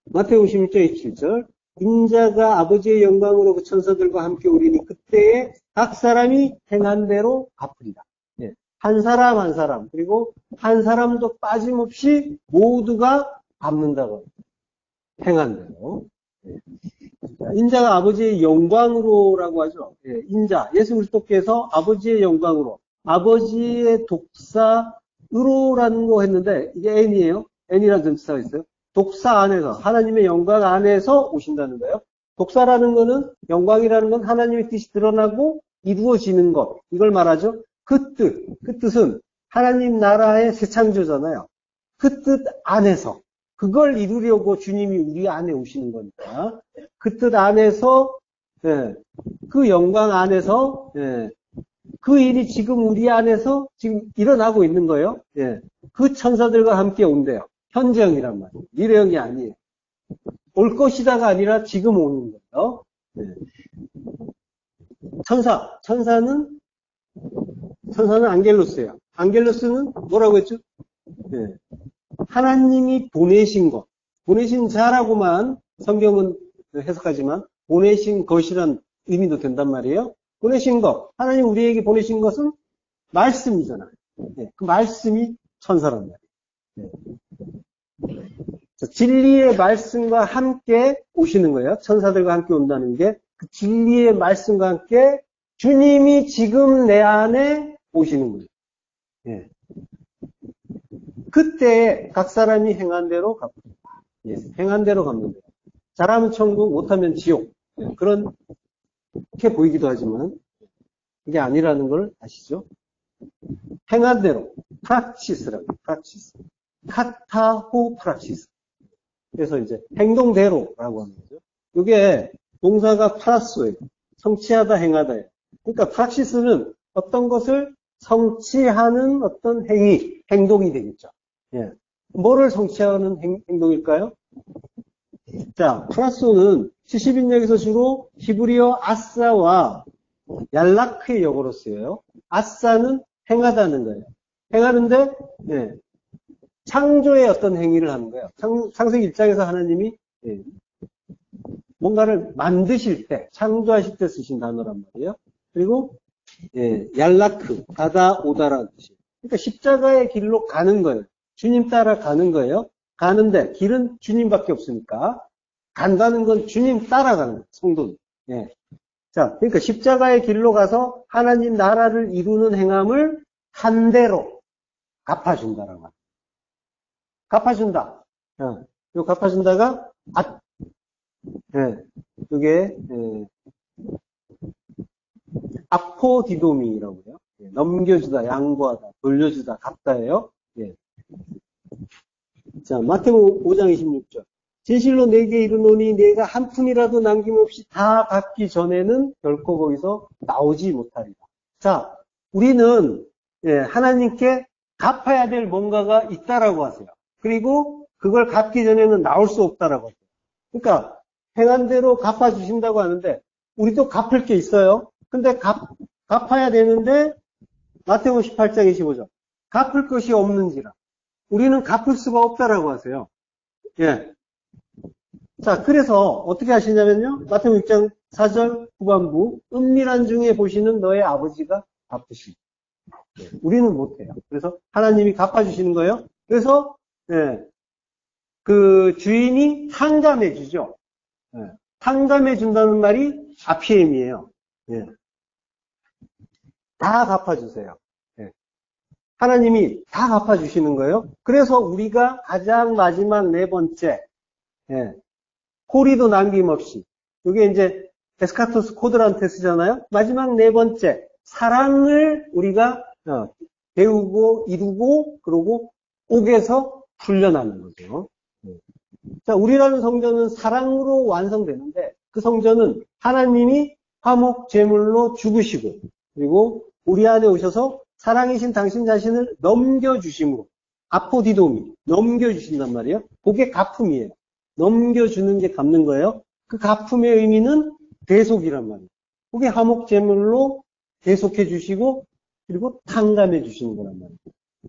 마태복음 16장 27절. 인자가 아버지의 영광으로 그 천사들과 함께 오리니 그때에 각 사람이 행한 대로 갚으리라. 예. 한 사람 한 사람, 그리고 한 사람도 빠짐없이 모두가 갚는다고. 행한 대로. 예. 인자가 아버지의 영광으로라고 하죠. 예. 인자, 예수 그리스도께서 아버지의 영광으로, 아버지의 독사으로라는 거 했는데, 이게 N이에요. N이라는 전치사가 있어요. 독사 안에서, 하나님의 영광 안에서 오신다는 거예요. 독사라는 거는, 영광이라는 건 하나님의 뜻이 드러나고 이루어지는 것. 이걸 말하죠. 그 뜻은 하나님 나라의 새 창조잖아요. 그 뜻 안에서. 그걸 이루려고 주님이 우리 안에 오시는 거니까. 그 뜻 안에서, 예, 그 영광 안에서, 예, 그 일이 지금 우리 안에서 지금 일어나고 있는 거예요. 예, 그 천사들과 함께 온대요. 현재형이란 말이에요. 미래형이 아니에요. 올 것이다가 아니라 지금 오는 거예요. 예. 천사는 안겔로스예요. 안겔로스는 뭐라고 했죠? 예. 하나님이 보내신 것, 보내신 자라고만 성경은 해석하지만 보내신 것이란 의미도 된단 말이에요. 보내신 것, 하나님 우리에게 보내신 것은 말씀이잖아요. 예, 그 말씀이 천사란 말이에요. 예. 진리의 말씀과 함께 오시는 거예요. 천사들과 함께 온다는 게 그 진리의 말씀과 함께 주님이 지금 내 안에 오시는 거예요. 예. 그때 각 사람이 행한 대로 갚습니다. 예, 행한 대로 갚는 거예요. 잘하면 천국, 못하면 지옥. 예, 그렇게 보이기도 하지만 그게 아니라는 걸 아시죠? 행한 대로 프락시스라고 프락시스. 카타호 프락시스. 그래서 이제 행동대로라고 하는 거죠. 이게 동사가 프라소예요. 성취하다, 행하다예요. 그러니까 프락시스는 어떤 것을 성취하는 어떤 행동이 되겠죠. 예. 뭐를 성취하는 행동일까요? 자, 프라소는 70인역에서 주로 히브리어 아싸와 얄라크의 역어로 쓰여요. 아싸는 행하다는 거예요. 행하는데, 예. 창조의 어떤 행위를 하는 거예요. 창세기 1장에서 하나님이, 예. 뭔가를 만드실 때, 창조하실 때 쓰신 단어란 말이에요. 그리고, 예, 얄라크, 가다, 오다라는 뜻이에요. 그러니까 십자가의 길로 가는 거예요. 주님 따라 가는 거예요. 가는데, 길은 주님밖에 없으니까, 간다는 건 주님 따라가는 거예요. 성도는. 예. 자, 그러니까 십자가의 길로 가서 하나님 나라를 이루는 행함을 한 대로 갚아준다라고 합니다. 갚아준다. 요 갚아준다가, 예, 그게, 예, 아포디도미라고 해요. 예, 넘겨주다, 양보하다, 돌려주다, 갚다예요. 예. 자, 마태복음 5장 26절. 진실로 내게 이르노니 내가 한 푼이라도 남김없이 다 갚기 전에는 결코 거기서 나오지 못하리라. 자, 우리는 예, 하나님께 갚아야 될 뭔가가 있다라고 하세요. 그리고 그걸 갚기 전에는 나올 수 없다라고 하세요. 그러니까 행한 대로 갚아주신다고 하는데 우리도 갚을 게 있어요. 근데 갚아야 되는데 마태복음 18장 25절. 갚을 것이 없는지라. 우리는 갚을 수가 없다라고 하세요. 예. 자, 그래서 어떻게 하시냐면요. 마태복음 6장 4절 후반부, 은밀한 중에 보시는 너의 아버지가 갚으시고. 우리는 못해요. 그래서 하나님이 갚아주시는 거예요. 그래서 그 주인이 탕감해 주죠. 탕감해 준다는 말이 아피엠이에요. 다 갚아주세요. 하나님이 다 갚아주시는 거예요. 그래서 우리가 가장 마지막 네 번째, 코리도 남김없이, 이게 이제 에스카토스 코드란테스잖아요. 마지막 네 번째, 사랑을 우리가 배우고 이루고 그러고 옥에서 풀려나는 거죠. 자, 우리라는 성전은 사랑으로 완성되는데 그 성전은 하나님이 화목 제물로 죽으시고 그리고 우리 안에 오셔서 사랑이신 당신 자신을 넘겨주심으로 아포디도미 넘겨주신단 말이에요. 그게 갚음이에요. 넘겨주는 게 갚는 거예요. 그 갚음의 의미는 대속이란 말이에요. 그게 화목 제물로 대속해 주시고 그리고 탕감해 주시는 거란 말이에요.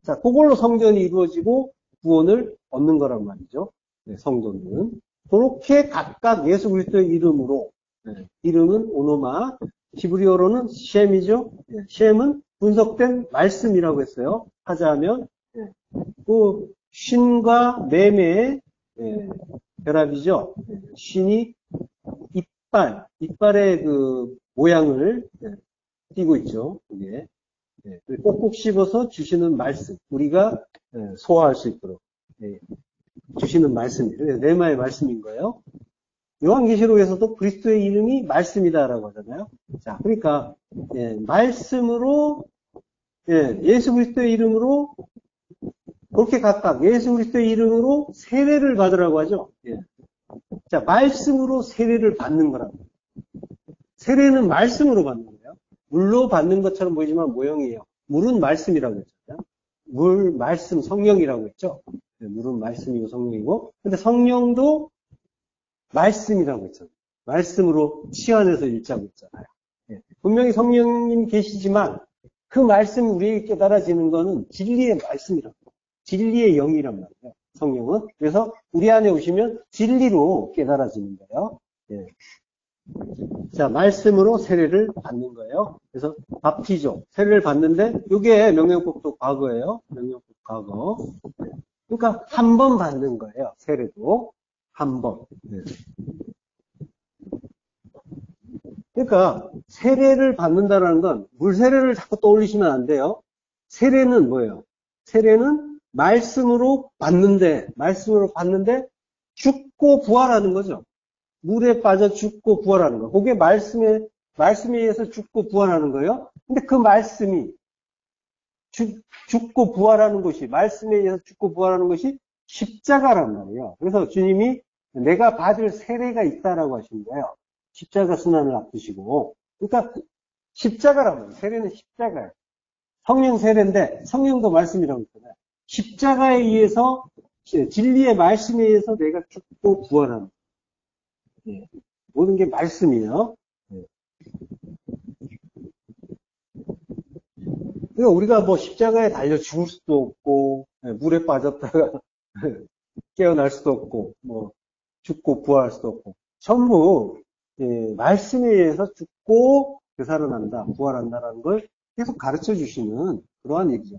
자, 그걸로 성전이 이루어지고 구원을 얻는 거란 말이죠. 성도는 그렇게 각각 예수 그리스도의 이름으로 이름은 오노마, 히브리어로는 셈이죠. 셈은 분석된 말씀이라고 했어요. 하자면 그 신과 매매의 결합이죠. 신이 이빨의 그 모양을 띠고 있죠. 이게 꼭꼭 씹어서 주시는 말씀, 우리가 소화할 수 있도록 주시는 말씀이에요. 레마의 말씀인 거예요. 요한계시록에서도 그리스도의 이름이 말씀이다라고 하잖아요. 자, 그러니까 말씀으로 예수 그리스도의 이름으로 그렇게 각각 예수 그리스도의 이름으로 세례를 받으라고 하죠. 자, 말씀으로 세례를 받는 거라고. 세례는 말씀으로 받는 거예요. 물로 받는 것처럼 보이지만 모형이에요. 물은 말씀이라고 했잖아요. 물, 말씀, 성령이라고 했죠. 물은 말씀이고 성령이고. 근데 성령도 말씀이라고 했잖아요. 말씀으로 치환해서 읽자고 했잖아요. 분명히 성령님 계시지만 그 말씀이 우리에게 깨달아지는 거는 진리의 말씀이라고. 진리의 영이란 말이에요. 성령은. 그래서 우리 안에 오시면 진리로 깨달아지는 거예요. 자, 말씀으로 세례를 받는 거예요. 그래서 밥티죠. 세례를 받는데 이게 명령법도 과거예요. 명령법 과거. 그러니까 한 번 받는 거예요. 세례도 한 번. 그러니까 세례를 받는다는 건 물세례를 자꾸 떠올리시면 안 돼요. 세례는 뭐예요? 세례는 말씀으로 받는데 죽고 부활하는 거죠. 물에 빠져 죽고 부활하는 거. 그게 말씀에 의해서 죽고 부활하는 거예요. 근데 그 말씀이 죽고 부활하는 것이, 말씀에 의해서 죽고 부활하는 것이 십자가란 말이에요. 그래서 주님이 내가 받을 세례가 있다라고 하신 거예요. 십자가 순환을 앞두시고. 그러니까 십자가란 말이에요. 세례는 십자가예요. 성령 세례인데 성령도 말씀이라고 했잖아요. 십자가에 의해서 진리의 말씀에 의해서 내가 죽고 부활하는 거예요. 모든 게 말씀이에요. 그러니까 우리가 뭐 십자가에 달려 죽을 수도 없고 물에 빠졌다가 깨어날 수도 없고 뭐 죽고 부활할 수도 없고 전부 말씀에 의해서 죽고 되살아난다, 부활한다라는 걸 계속 가르쳐 주시는 그러한 얘기죠.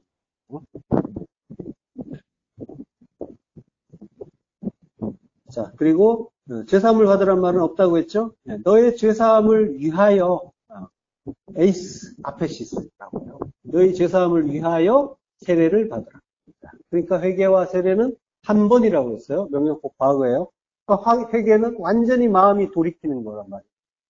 자, 그리고 죄사함을 받으란 말은 없다고 했죠. 너의 죄사함을 위하여 에이스 아페시스라고 해요. 너희 죄사함을 위하여 세례를 받으라. 그러니까 회개와 세례는 한 번이라고 했어요. 명령법 과거예요. 그러니까 회개는 완전히 마음이 돌이키는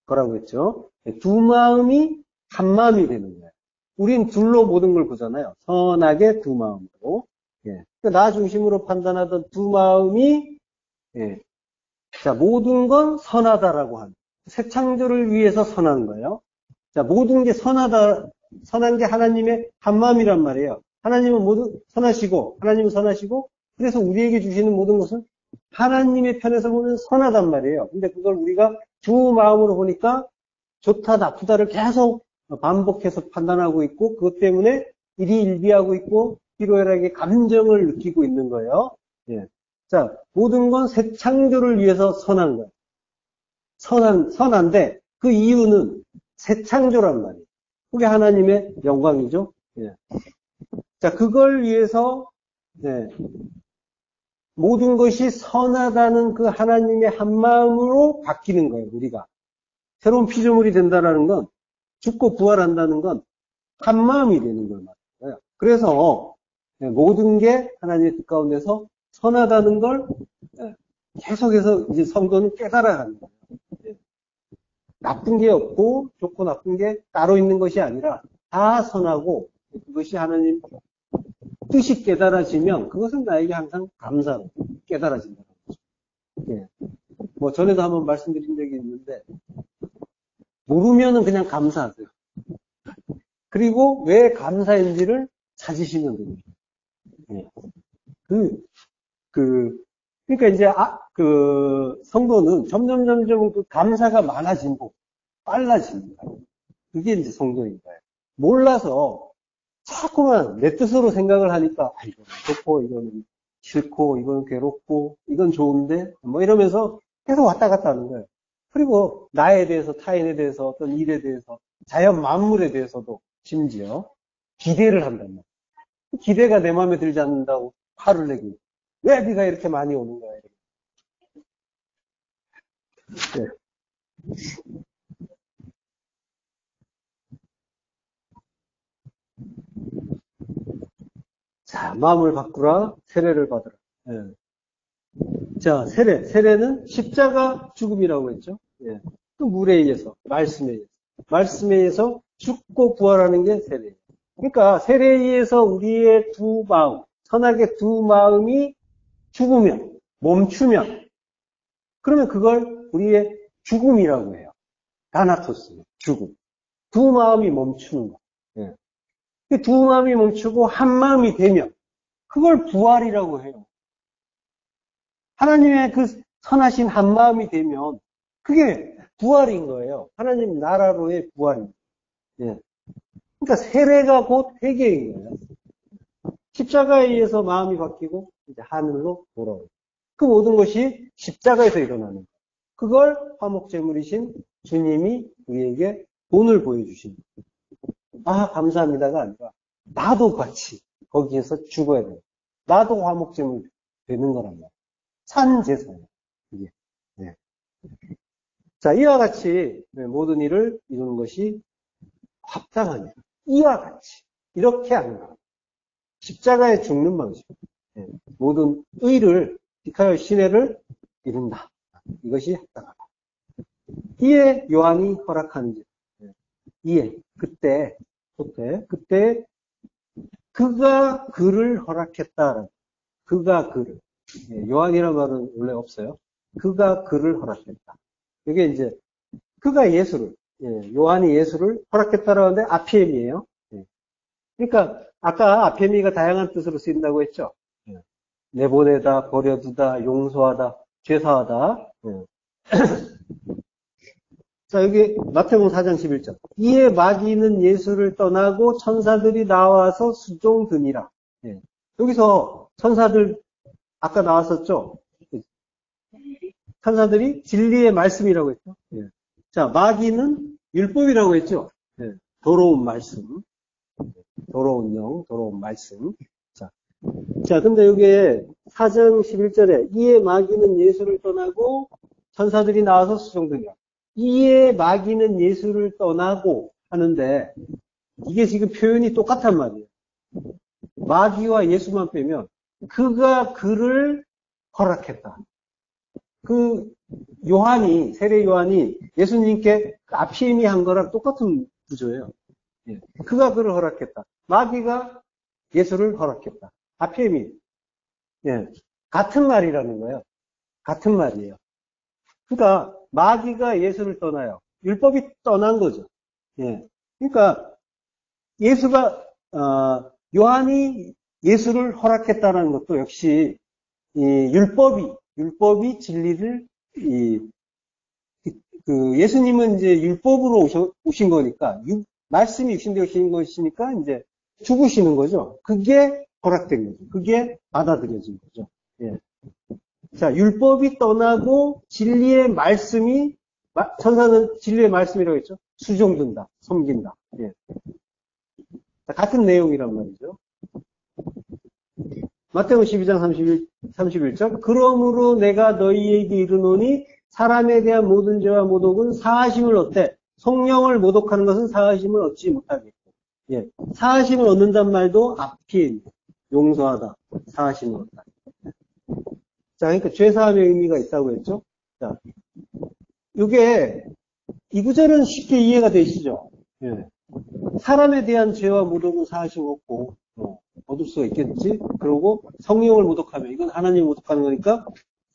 거라고 했죠. 두 마음이 한 마음이 되는 거예요. 우린 둘로 모든 걸 보잖아요. 선하게 두 마음으로. 그러니까 나 중심으로 판단하던 두 마음이 자, 모든 건 선하다라고 하는 새 창조를 위해서 선한 거예요. 자, 모든 게 선한 게 하나님의 한 마음이란 말이에요. 하나님은 모두 선하시고, 하나님은 선하시고, 그래서 우리에게 주시는 모든 것은 하나님의 편에서 보면 선하단 말이에요. 근데 그걸 우리가 두 마음으로 보니까 좋다, 나쁘다를 계속 반복해서 판단하고 있고, 그것 때문에 일희일비하고 있고, 희로애락의 감정을 느끼고 있는 거예요. 자, 모든 건 새 창조를 위해서 선한 거예요. 선한데, 그 이유는 새 창조란 말이에요. 그게 하나님의 영광이죠. 예. 자, 그걸 위해서, 예, 모든 것이 선하다는 그 하나님의 한 마음으로 바뀌는 거예요, 우리가. 새로운 피조물이 된다는 건, 죽고 부활한다는 건 한 마음이 되는 걸 말해요. 그래서 모든 게 하나님의 뜻 가운데서 선하다는 걸 계속해서 이제 성도는 깨달아가는 거예요. 나쁜 게 없고 좋고 나쁜 게 따로 있는 것이 아니라 다 선하고 그것이 하나님 뜻이 깨달아지면 그것은 나에게 항상 감사로 깨달아진다는 거죠. 예. 뭐 전에도 한번 말씀드린 적이 있는데 모르면은 그냥 감사하세요. 그리고 왜 감사인지를 찾으시면 됩니다. 예. 그러니까 이제, 성도는 점점 그 감사가 많아지고, 빨라집니다. 그게 이제 성도인 거예요. 몰라서, 자꾸만 내 뜻으로 생각을 하니까, 이거는 좋고, 이거는 싫고, 이건 괴롭고, 이건 좋은데, 뭐 이러면서 계속 왔다 갔다 하는 거예요. 그리고 나에 대해서, 타인에 대해서, 어떤 일에 대해서, 자연 만물에 대해서도 심지어 기대를 한단 말이에요. 기대가 내 마음에 들지 않는다고 화를 내고 왜 비가 이렇게 많이 오는 거야? 네. 자, 마음을 바꾸라, 세례를 받으라. 네. 자, 세례는 십자가 죽음이라고 했죠. 네. 그 물에 의해서, 말씀에 의해서 죽고 부활하는 게 세례예요. 그러니까 세례에 의해서 우리의 두 마음, 선하게 두 마음이 죽으면, 멈추면, 그러면 그걸 우리의 죽음이라고 해요. 다나토스, 죽음. 두 마음이 멈추는 거. 예. 두 마음이 멈추고 한 마음이 되면 그걸 부활이라고 해요. 하나님의 그 선하신 한 마음이 되면 그게 부활인 거예요. 하나님 나라로의 부활입니다. 예. 그러니까 세례가 곧 회개인 거예요. 십자가에 의해서 마음이 바뀌고 이제 하늘로 돌아오고 그 모든 것이 십자가에서 일어나는 거예요. 그걸 화목제물이신 주님이 우리에게 본을 보여주신 거예요. 아 감사합니다가 아니라 나도 같이 거기에서 죽어야 돼요. 나도 화목제물 되는 거란 말이에요. 산 제사예요. 이게. 네. 자 이와 같이 모든 일을 이루는 것이 합당하냐. 이와 같이 이렇게 하는 거예요. 십자가에 죽는 방식. 네. 모든 의를 디카요 신혜를 이룬다. 이것이 합당하다. 이에 요한이 허락하는 질. 네. 이에 그때 그가 그를 허락했다. 그가 그를. 요한이라는 말은 원래 없어요. 그가 그를 허락했다. 이게 이제 그가 예수를 요한이 예수를 허락했다라고 하는데 아피엠이에요. 그러니까 아까 아피엠이가 다양한 뜻으로 쓰인다고 했죠. 내보내다, 버려두다, 용서하다, 죄사하다. 자, 여기 마태복음 4장 11절. 이에 마귀는 예수를 떠나고 천사들이 나와서 수종드니라. 여기서 천사들 아까 나왔었죠? 천사들이 진리의 말씀이라고 했죠? 자, 마귀는 율법이라고 했죠? 더러운 말씀. 더러운 영, 더러운 말씀. 자, 근데 여기에 4장 11절에 이에 마귀는 예수를 떠나고 천사들이 나와서 수종드니라. 이에 마귀는 예수를 떠나고 하는데 이게 지금 표현이 똑같단 말이에요. 마귀와 예수만 빼면 그가 그를 허락했다. 그 요한이 세례 요한이 예수님께 아피엠이 한 거랑 똑같은 구조예요. 그가 그를 허락했다. 마귀가 예수를 허락했다. 아피엠이 같은 말이라는 거예요. 같은 말이에요. 그러니까 마귀가 예수를 떠나요. 율법이 떠난 거죠. 그러니까 예수가 요한이 예수를 허락했다는 것도 역시 이 율법이 진리를 예수님은 이제 율법으로 오신 거니까 말씀이 육신되어 것이니까 이제 죽으시는 거죠. 그게 허락된 거죠. 그게 받아들여진 거죠. 자, 율법이 떠나고 진리의 말씀이, 천사는 진리의 말씀이라고 했죠. 수종든다, 섬긴다. 예. 자, 같은 내용이란 말이죠. 마태복음 12장 31절. 그러므로 내가 너희에게 이르노니 사람에 대한 모든 죄와 모독은 사하심을 얻되 성령을 모독하는 것은 사하심을 얻지 못하겠고. 예. 사하심을 얻는단 말도 앞이 용서하다. 사하심을 얻다. 자, 그러니까 죄사함의 의미가 있다고 했죠. 자, 이게 이 구절은 쉽게 이해가 되시죠? 예. 사람에 대한 죄와 모독은 사하심 없고 얻을 수가 있겠지. 그리고 성령을 모독하면 이건 하나님을 모독하는 거니까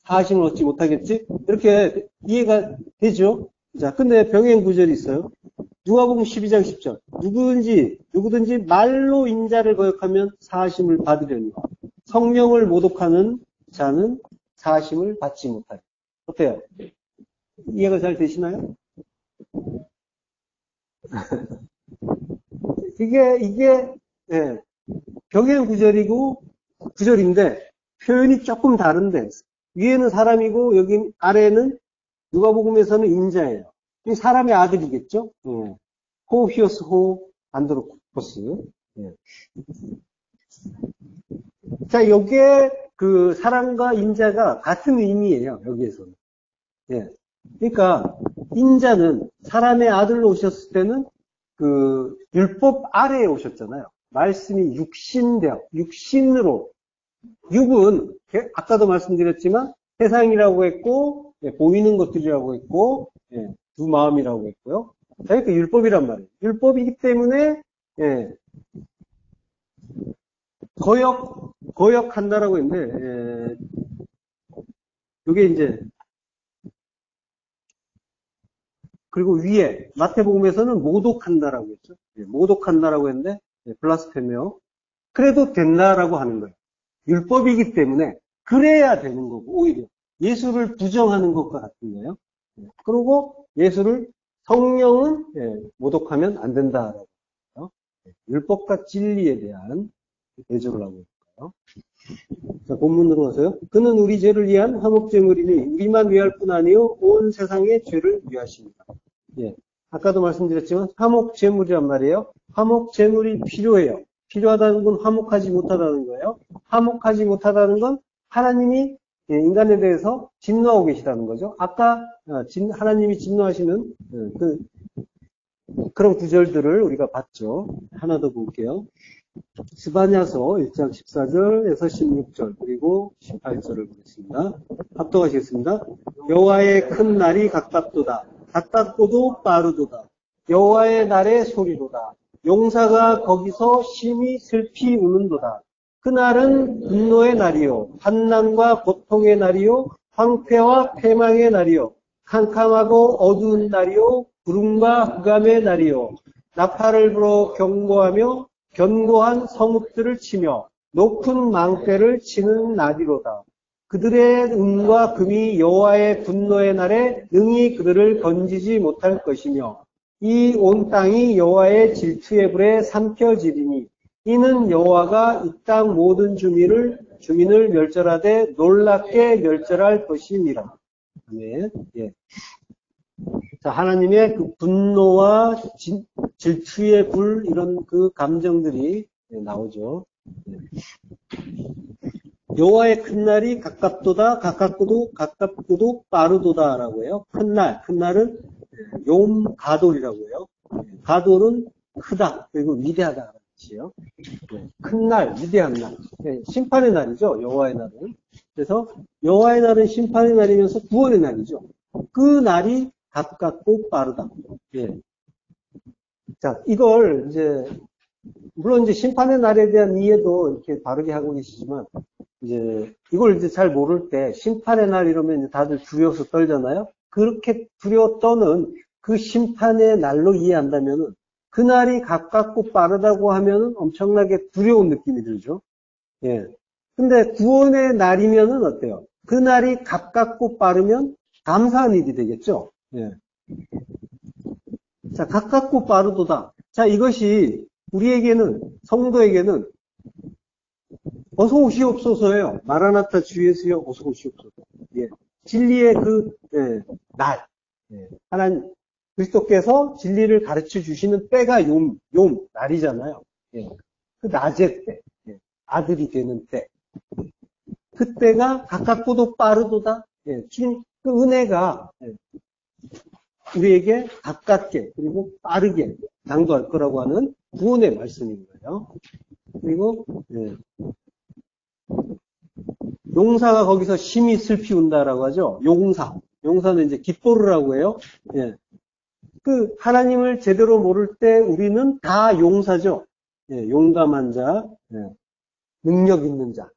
사하심을 얻지 못하겠지. 이렇게 이해가 되죠. 자, 근데 병행 구절이 있어요. 누가복음 12장 10절. 누구든지 말로 인자를 거역하면 사하심을 받으려니 성령을 모독하는 자는 사하심을 받지 못하리. 어때요? 이해가 잘 되시나요? 이게 예, 병행 구절인데 표현이 조금 다른데 위에는 사람이고 여기 아래는 누가복음에서는 인자예요. 사람의 아들이겠죠? 예. 호히오스 호 안드로코스. 예. 자, 요게 그 사람과 인자가 같은 의미예요. 여기에서는. 예. 그러니까 인자는 사람의 아들로 오셨을 때는 그 율법 아래에 오셨잖아요. 말씀이 육신으로. 육은 아까도 말씀드렸지만 세상이라고 했고 보이는 것들이라고 했고 두 마음이라고 했고요. 그러니까 율법이란 말이에요. 율법이기 때문에 거역한다라고 했는데 이게 이제 그리고 위에 마태복음에서는 모독한다라고 했죠. 모독한다라고 했는데 블라스페미어 그래도 된다라고 하는 거예요. 율법이기 때문에 그래야 되는 거고 오히려 예수를 부정하는 것과 같은 거예요. 그리고 예수를 성령은 모독하면 안 된다라고 해요. 율법과 진리에 대한 대조를 하고 있고요. 자, 본문으로 가서요. 그는 우리 죄를 위한 화목제물이니 우리만 위할 뿐 아니요 온 세상의 죄를 위하십니다. 예, 아까도 말씀드렸지만 화목제물이란 말이에요. 화목제물이 필요해요. 필요하다는 건 화목하지 못하다는 거예요. 화목하지 못하다는 건 하나님이 인간에 대해서 진노하고 계시다는 거죠. 아까 하나님이 진노하시는 그런 구절들을 우리가 봤죠. 하나 더 볼게요. 스바냐서 1장 14절에서 16절 그리고 18절을 보겠습니다. 합독하시겠습니다. 여호와의 큰 날이 가깝도다. 가깝고도 빠르도다. 여호와의 날의 소리로다. 용사가 거기서 심히 슬피 우는도다. 그날은 분노의 날이요 환난과 고통의 날이요 황폐와 패망의 날이요 캄캄하고 어두운 날이요 구름과 흑암의 날이요 나팔을 불어 경고하며 견고한 성읍들을 치며 높은 망대를 치는 날이로다. 그들의 은과 금이 여호와의 분노의 날에 능히 그들을 건지지 못할 것이며 이 온 땅이 여호와의 질투의 불에 삼켜지리니 이는 여호와가 이 땅 모든 주민을 멸절하되 놀랍게 멸절할 것임이라. 아멘. 예. 자, 하나님의 그 분노와 질투의 불 이런 그 감정들이 나오죠. 여호와의 큰 날이 가깝도다. 가깝고도 빠르도다라고 해요. 큰 날은 욤 가돌이라고 해요. 가돌은 크다 그리고 위대하다. 큰 날, 위대한 날. 심판의 날이죠. 여호와의 날은. 그래서 여호와의 날은 심판의 날이면서 구원의 날이죠. 그 날이 가깝고 빠르다. 예. 자, 이걸 이제 물론 이제 심판의 날에 대한 이해도 이렇게 바르게 하고 계시지만 이제 이걸 이제 잘 모를 때 심판의 날 이러면 이제 다들 두려워서 떨잖아요. 그렇게 두려워 떠는 그 심판의 날로 이해한다면은 그날이 가깝고 빠르다고 하면은 엄청나게 두려운 느낌이 들죠. 예. 근데 구원의 날이면은 어때요? 그날이 가깝고 빠르면 감사한 일이 되겠죠. 예. 자, 가깝고 빠르도다. 자, 이것이 우리에게는, 성도에게는 어서 오시옵소서예요. 마라나타 주 예수여 어서 오시옵소서. 예. 진리의 예, 날. 예. 하나님, 그리스도께서 진리를 가르쳐 주시는 때가 날이잖아요. 예. 그 낮의 때. 예. 아들이 되는 때. 그때가 가깝고도 빠르도다. 예. 주님, 그 은혜가, 예. 우리에게 가깝게, 그리고 빠르게 당도할 거라고 하는 구원의 말씀인 거예요. 그리고, 예. 용사가 거기서 심히 슬피 운다라고 하죠. 용사는 이제 깃보르라고 해요. 예. 그 하나님을 제대로 모를 때 우리는 다 용사죠. 예. 용감한 자, 예. 능력 있는 자.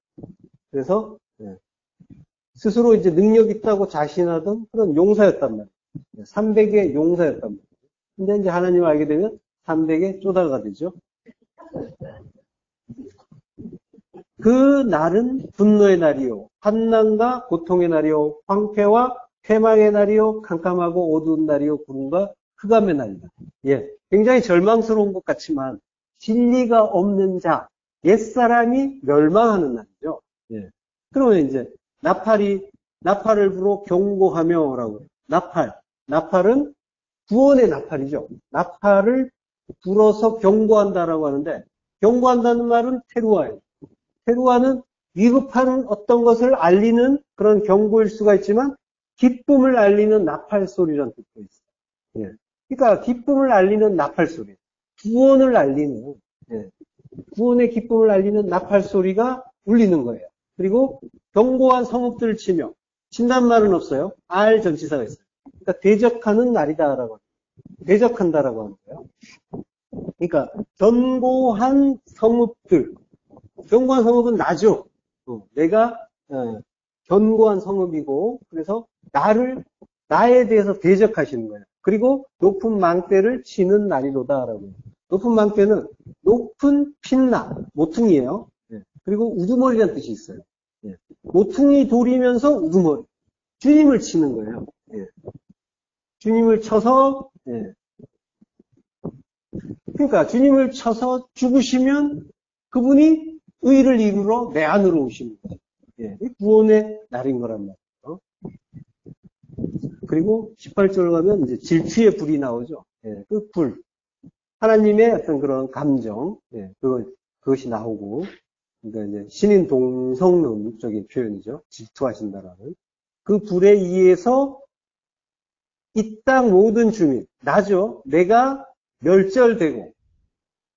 그래서 예. 스스로 이제 능력 있다고 자신하던 그런 용사였단 말이에요. 300의 용사였단 말이에요. 근데 이제 하나님을 알게 되면 300의 쪼다가 되죠. 그 날은 분노의 날이요, 환난과 고통의 날이요, 황폐와 패망의 날이요, 캄캄하고 어두운 날이요, 구름과 흑암의 날이다. 예, 굉장히 절망스러운 것 같지만 진리가 없는 자, 옛사람이 멸망하는 날이죠. 예. 그러면 이제 나팔을 불어 경고하며라고. 나팔은 구원의 나팔이죠. 나팔을 불어서 경고한다라고 하는데, 경고한다는 말은 테루아예요. 테루아는 위급한 어떤 것을 알리는 그런 경고일 수가 있지만, 기쁨을 알리는 나팔 소리라는 뜻도 있어요. 예. 그러니까 기쁨을 알리는 나팔 소리, 구원을 알리는, 예. 구원의 기쁨을 알리는 나팔 소리가 울리는 거예요. 그리고 견고한 성읍들을 치며, 친단 말은 없어요. 알 전치사가 있어요. 그러니까 대적하는 날이다라고, 대적한다라고 하는 거예요. 그러니까 견고한 성읍들, 견고한 성읍은 나죠. 내가 견고한 성읍이고, 그래서 나에 대해서 대적하시는 거예요. 그리고 높은 망대를 치는 날이로다라고 해요. 높은 망대는 높은 핀나, 모퉁이에요. 그리고 우두머리라는 뜻이 있어요. 모퉁이 돌이면서 우두머리. 주님을 치는 거예요. 주님을 쳐서, 그러니까 주님을 쳐서 죽으시면 그분이 의를 이루러 내 안으로 오십니다. 구원의 날인 거란 말이에요. 그리고 18절 가면 이제 질투의 불이 나오죠. 그 불. 하나님의 어떤 그런 감정, 그것이 나오고, 그러니까 이제 신인 동성론적인 표현이죠. 질투하신다라는. 그 불에 의해서 이 땅 모든 주민, 나죠. 내가 멸절되고,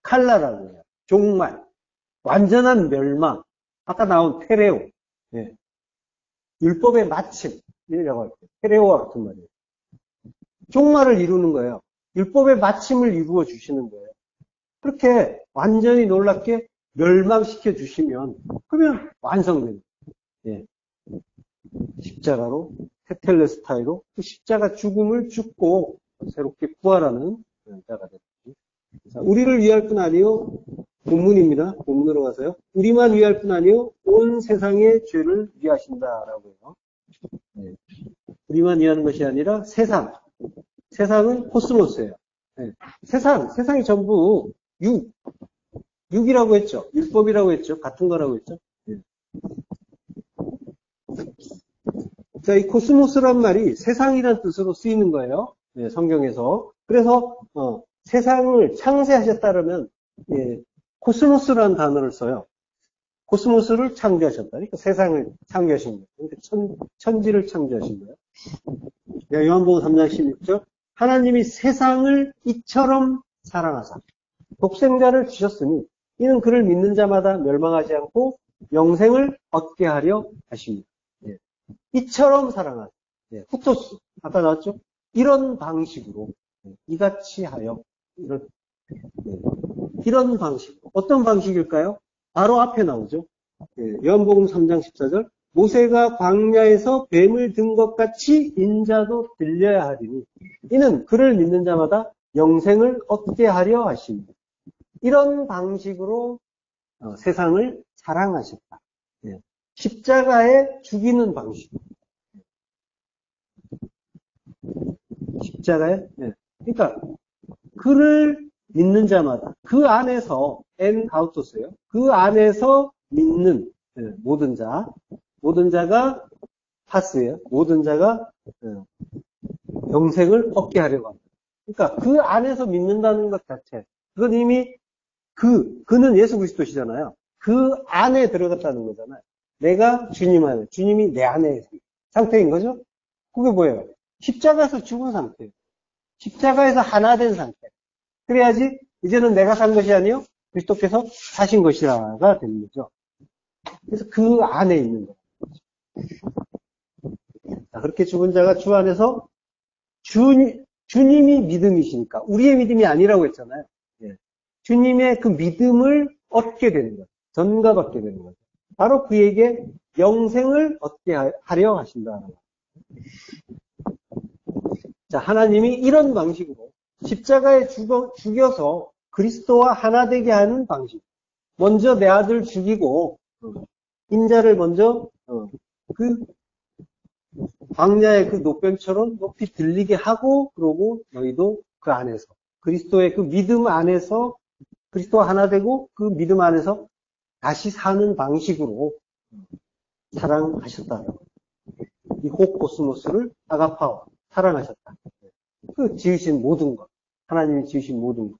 칼날하고 해요. 종말, 완전한 멸망. 아까 나온 테레오, 율법의 마침이라고 할게요. 테레오와 같은 말이에요. 종말을 이루는 거예요. 율법의 마침을 이루어 주시는 거예요. 그렇게 완전히 놀랍게 멸망시켜 주시면, 그러면 완성됩니다. 십자가로, 테텔레스타이로 그 십자가 죽음을 죽고 새롭게 부활하는 자가 됩니다. 우리를 위할 뿐 아니요, 본문입니다. 본문으로 가서요. 우리만 위할 뿐 아니요, 온 세상의 죄를 위하신다라고 해요. 우리만 위하는 것이 아니라 세상은 코스모스예요. 세상이 전부 육이라고 했죠. 율법이라고 했죠. 같은 거라고 했죠. 자, 이 코스모스란 말이 세상이란 뜻으로 쓰이는 거예요. 성경에서. 그래서 세상을 창세하셨다면 코스모스라는 단어를 써요. 코스모스를 창조하셨다. 그러니까 세상을 창조하신 거예요. 그러니까 천지를 창조하신 거예요. 요한복음 3장 16절. 하나님이 세상을 이처럼 사랑하사 독생자를 주셨으니 이는 그를 믿는 자마다 멸망하지 않고 영생을 얻게 하려 하십니다. 이처럼 사랑하사. 후토스. 아까 나왔죠? 이런 방식으로. 이같이 하여. 이런 방식. 어떤 방식일까요? 바로 앞에 나오죠. 요한복음 3장 14절. 모세가 광야에서 뱀을 든 것 같이 인자도 들려야 하리니 이는 그를 믿는 자마다 영생을 얻게 하려 하십니다. 이런 방식으로 세상을 사랑하셨다. 십자가에 죽이는 방식. 십자가에. 그러니까 그를 믿는 자마다 그 안에서 엔가우토스예요. 그 안에서 믿는 모든 자. 모든 자가 파스예요. 모든 자가 영생을 얻게 하려고 합니다. 그러니까 그 안에서 믿는다는 것 자체. 그건 이미 그는 예수 그리스도시잖아요. 그 안에 들어갔다는 거잖아요. 내가 주님 안에, 주님이 내 안에 있는 상태인 거죠? 그게 뭐예요? 십자가에서 죽은 상태예요. 십자가에서 하나 된 상태. 그래야지 이제는 내가 산 것이 아니요 그리스도께서 사신 것이라가 되는 거죠. 그래서 그 안에 있는 거예요. 자, 그렇게 죽은 자가 주 안에서 주님이 믿음이시니까 우리의 믿음이 아니라고 했잖아요. 예. 주님의 그 믿음을 얻게 되는 거예요. 전가받게 되는 거죠. 바로 그에게 영생을 얻게 하려 하신다는 거예요. 자, 하나님이 이런 방식으로 십자가에 죽여서 그리스도와 하나 되게 하는 방식. 먼저 내 아들 죽이고 인자를 먼저 그 광야의 그 노병처럼 높이 들리게 하고 그러고 너희도 그 안에서 그리스도의 그 믿음 안에서 그리스도와 하나 되고 그 믿음 안에서 다시 사는 방식으로 사랑하셨다. 이 호코스모스를 아가파와 사랑하셨다. 그 지으신 모든 것, 하나님이 지으신 모든 것,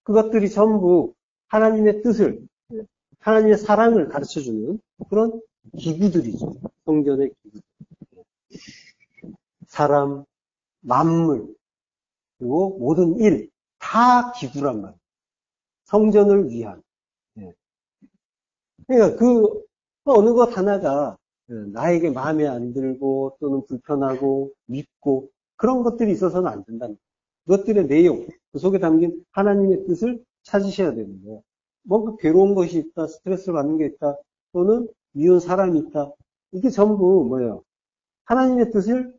그것들이 전부 하나님의 뜻을, 하나님의 사랑을 가르쳐주는 그런 기구들이죠. 성전의 기구. 사람, 만물, 그리고 모든 일, 다 기구란 말이에요. 성전을 위한. 그러니까 어느 것 하나가 나에게 마음에 안 들고 또는 불편하고 밉고 그런 것들이 있어서는 안 된다는 거예요. 그것들의 내용, 그 속에 담긴 하나님의 뜻을 찾으셔야 되는 거예요. 뭔가 괴로운 것이 있다, 스트레스를 받는 게 있다, 또는 미운 사람이 있다. 이게 전부 뭐예요? 하나님의 뜻을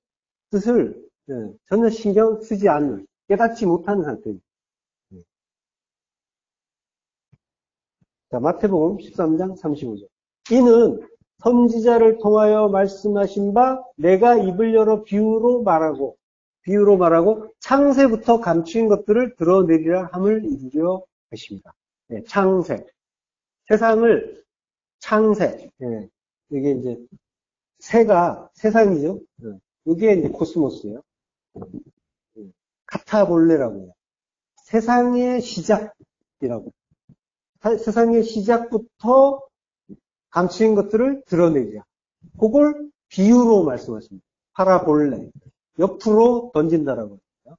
전혀 신경 쓰지 않는, 깨닫지 못하는 상태입니다. 자, 마태복음 13장 35절. 이는 선지자를 통하여 말씀하신 바 내가 입을 열어 비유로 말하고 창세부터 감추인 것들을 드러내리라 함을 이루려 하십니다. 네, 창세. 세상을 창세. 네, 이게 이제 새가 세상이죠. 네, 이게 이제 코스모스예요. 카타볼레라고 해요. 세상의 시작이라고. 세상의 시작부터 감추인 것들을 드러내자. 그걸 비유로 말씀하십니다. 파라볼레. 옆으로 던진다라고 해요.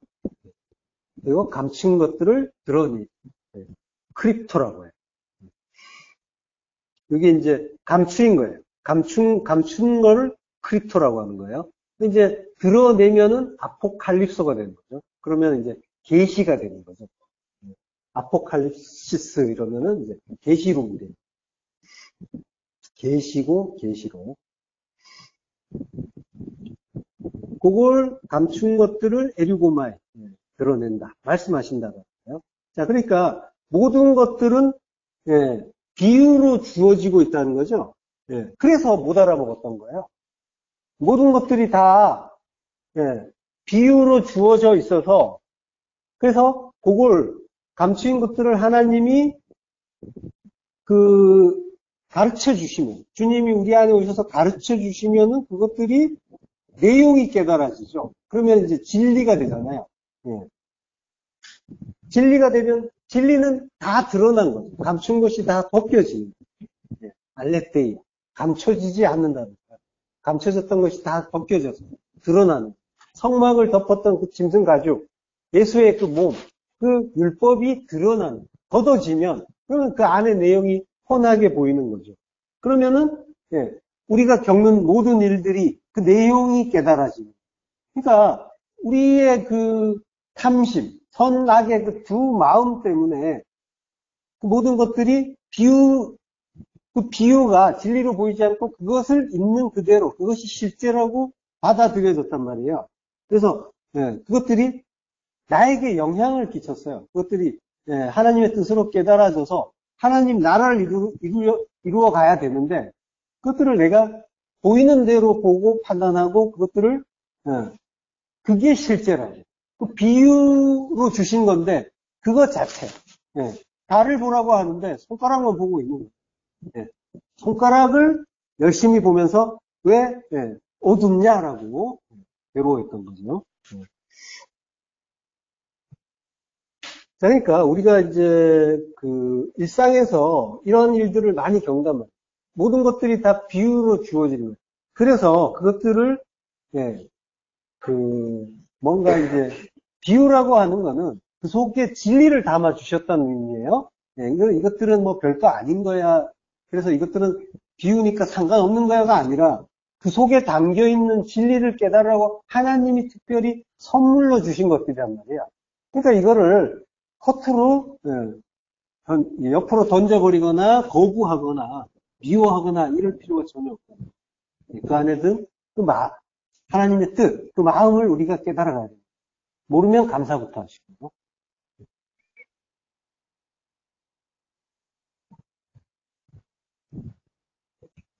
그리고 감춘 것들을 드러내자. 크립토라고 해요. 이게 이제 감추인 거예요. 감춘 거를 크립토라고 하는 거예요. 이제 드러내면은 아포칼립소가 되는 거죠. 그러면 이제 계시가 되는 거죠. 아포칼립시스 이러면은 이제 계시록이 돼요. 계시고 계시록. 그걸 감춘 것들을 에류고마에 드러낸다. 말씀하신다고 해요. 자, 그러니까 모든 것들은 비유로 주어지고 있다는 거죠. 그래서 못 알아먹었던 거예요. 모든 것들이 다 비유로 주어져 있어서 그래서 그걸 감추인 것들을 하나님이 가르쳐 주시면, 주님이 우리 안에 오셔서 가르쳐 주시면은 그것들이 내용이 깨달아지죠. 그러면 이제 진리가 되잖아요. 진리가 되면, 진리는 다 드러난 거죠. 감춘 것이 다 벗겨지는 거예요. 알레테이. 감춰지지 않는다는 거예요. 감춰졌던 것이 다 벗겨져서 드러나는. 성막을 덮었던 그 짐승 가죽, 예수의 그 몸, 그 율법이 드러나는, 걷어지면, 그러면 그 안의 내용이 훤하게 보이는 거죠. 그러면은, 우리가 겪는 모든 일들이 그 내용이 깨달아지는. 그러니까, 우리의 그 탐심, 선악의 그 두 마음 때문에 그 모든 것들이 그 비유가 진리로 보이지 않고 그것을 있는 그대로, 그것이 실제라고 받아들여졌단 말이에요. 그래서, 그것들이 나에게 영향을 끼쳤어요. 그것들이 하나님의 뜻으로 깨달아져서 하나님 나라를 이루어 가야 되는데 그것들을 내가 보이는 대로 보고 판단하고 그것들을 그게 실제라고. 그 비유로 주신 건데 그것 자체. 달을 보라고 하는데 손가락만 보고 있는 거예요. 손가락을 열심히 보면서 왜 어둡냐라고 괴로워했던 거죠. 자, 그러니까 우리가 이제 그 일상에서 이런 일들을 많이 겪는단 말이에요. 모든 것들이 다 비유로 주어지는 거예요. 그래서 그것들을 뭔가 이제 비유라고 하는 거는 그 속에 진리를 담아 주셨다는 의미예요. 이것들은 뭐 별거 아닌 거야. 그래서 이것들은 비유니까 상관없는 거야가 아니라 그 속에 담겨 있는 진리를 깨달으라고 하나님이 특별히 선물로 주신 것들이란 말이야. 그러니까 이거를 허투루 옆으로 던져버리거나 거부하거나 미워하거나 이럴 필요가 전혀 없다. 그 안에 든 하나님의 뜻, 그 마음을 우리가 깨달아가야 돼요. 모르면 감사부터 하시고.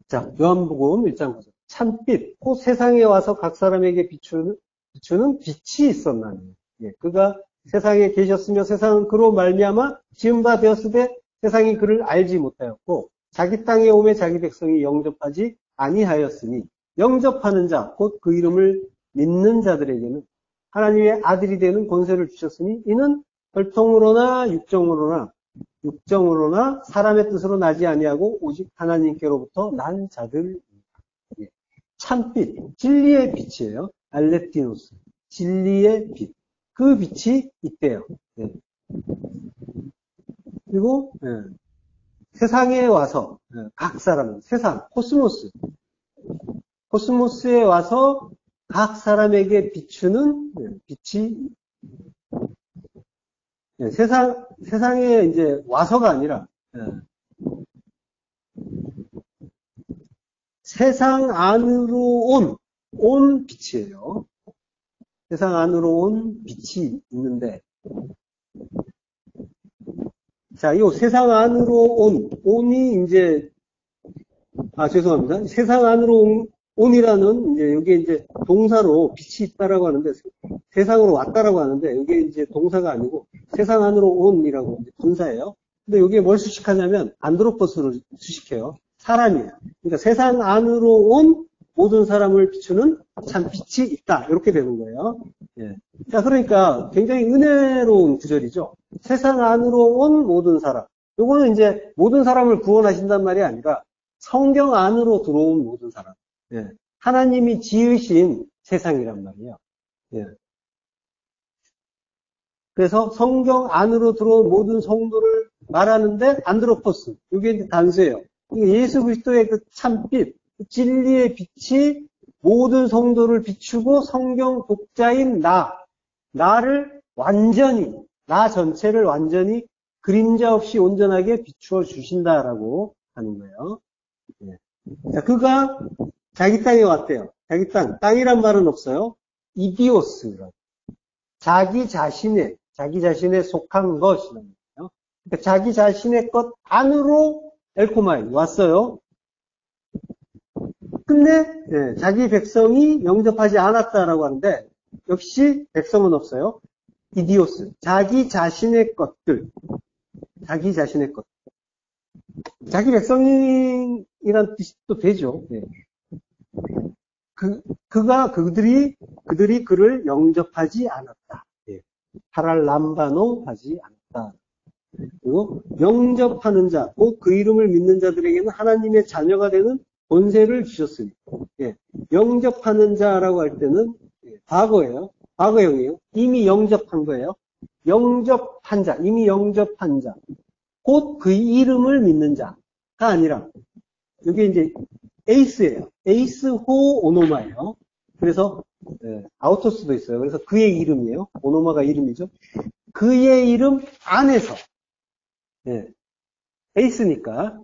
자, 요한복음 1장 9절. 참빛, 곧 세상에 와서 각 사람에게 비추는 빛이 있었나니. 그가 세상에 계셨으며 세상은 그로 말미암아 지은 바 되었으되 세상이 그를 알지 못하였고 자기 땅에 오매 자기 백성이 영접하지 아니하였으니 영접하는 자, 곧 그 이름을 믿는 자들에게는 하나님의 아들이 되는 권세를 주셨으니 이는 혈통으로나 육정으로나 사람의 뜻으로 나지 아니하고 오직 하나님께로부터 난 자들입니다. 참빛, 진리의 빛이에요. 알레티노스, 진리의 빛. 그 빛이 있대요. 그리고 세상에 와서 각 사람은 세상, 코스모스에 와서 각 사람에게 비추는 빛이 세상에 이제 와서가 아니라 세상 안으로 온 빛이에요. 세상 안으로 온 빛이 있는데, 자, 이 세상 안으로 온이 이제, 죄송합니다. 세상 안으로 온이라는, 이제, 여기에 이제 동사로 빛이 있다라고 하는데, 세상으로 왔다라고 하는데, 여기에 이제 동사가 아니고, 세상 안으로 온이라고 이제 분사예요. 근데 여기에 뭘 수식하냐면, 안드로포스를 수식해요. 사람이에요. 그러니까 세상 안으로 온 모든 사람을 비추는 참 빛이 있다. 이렇게 되는 거예요. 자, 그러니까 굉장히 은혜로운 구절이죠. 세상 안으로 온 모든 사람. 요거는 이제 모든 사람을 구원하신단 말이 아니라 성경 안으로 들어온 모든 사람. 하나님이 지으신 세상이란 말이에요. 그래서 성경 안으로 들어온 모든 성도를 말하는데 안드로포스. 이게 이제 단수예요. 예수 그리스도의 그 참빛, 진리의 빛이 모든 성도를 비추고 성경 독자인 나를 완전히, 나 전체를 완전히 그림자 없이 온전하게 비추어 주신다라고 하는 거예요. 자, 그가 자기 땅에 왔대요. 자기 땅이란 말은 없어요. 이디오스라고. 자기 자신에 속한 것이라는 거예요. 그러니까 자기 자신의 것 안으로 엘코마이 왔어요. 근데 자기 백성이 영접하지 않았다라고 하는데 역시 백성은 없어요. 이디오스, 자기 자신의 것들, 자기 백성이란 뜻도 되죠. 그들이 그를 영접하지 않았다. 파랄람바노 하지 않았다. 그리고 영접하는 자, 곧 그 이름을 믿는 자들에게는 하나님의 자녀가 되는 권세를 주셨으니. 영접하는 자라고 할 때는 과거예요. 과거형이에요. 이미 영접한 거예요. 영접한 자, 이미 영접한 자. 곧 그 이름을 믿는 자가 아니라, 이게 이제 에이스예요. 에이스 호 오노마예요. 그래서 아우토스도 있어요. 그래서 그의 이름이에요. 오노마가 이름이죠. 그의 이름 안에서, 에이스니까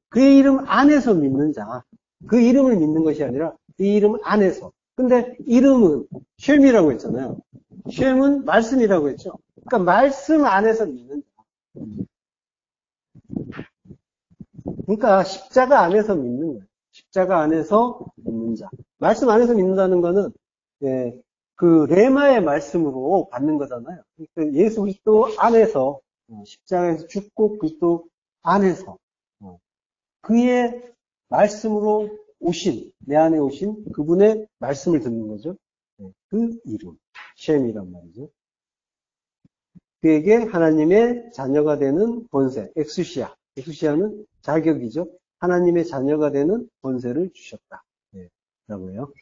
그의 이름 안에서 믿는 자, 그 이름을 믿는 것이 아니라 그 이름 안에서. 근데 이름은 쉔이라고 했잖아요. 쉔은 말씀이라고 했죠. 그러니까 말씀 안에서 믿는 자. 그러니까 십자가 안에서 믿는 거예요. 십자가 안에서 믿는 자. 말씀 안에서 믿는다는 거는 그 레마의 말씀으로 받는 거잖아요. 그러니까 예수 그리스도 안에서 십자가에서 죽고 그리스도 안에서 그의 말씀으로 오신, 내 안에 오신 그분의 말씀을 듣는 거죠. 그 이름, 셴이란 말이죠. 그에게 하나님의 자녀가 되는 권세, 엑수시아. 엑수시아는 자격이죠. 하나님의 자녀가 되는 권세를 주셨다. 라고 해요.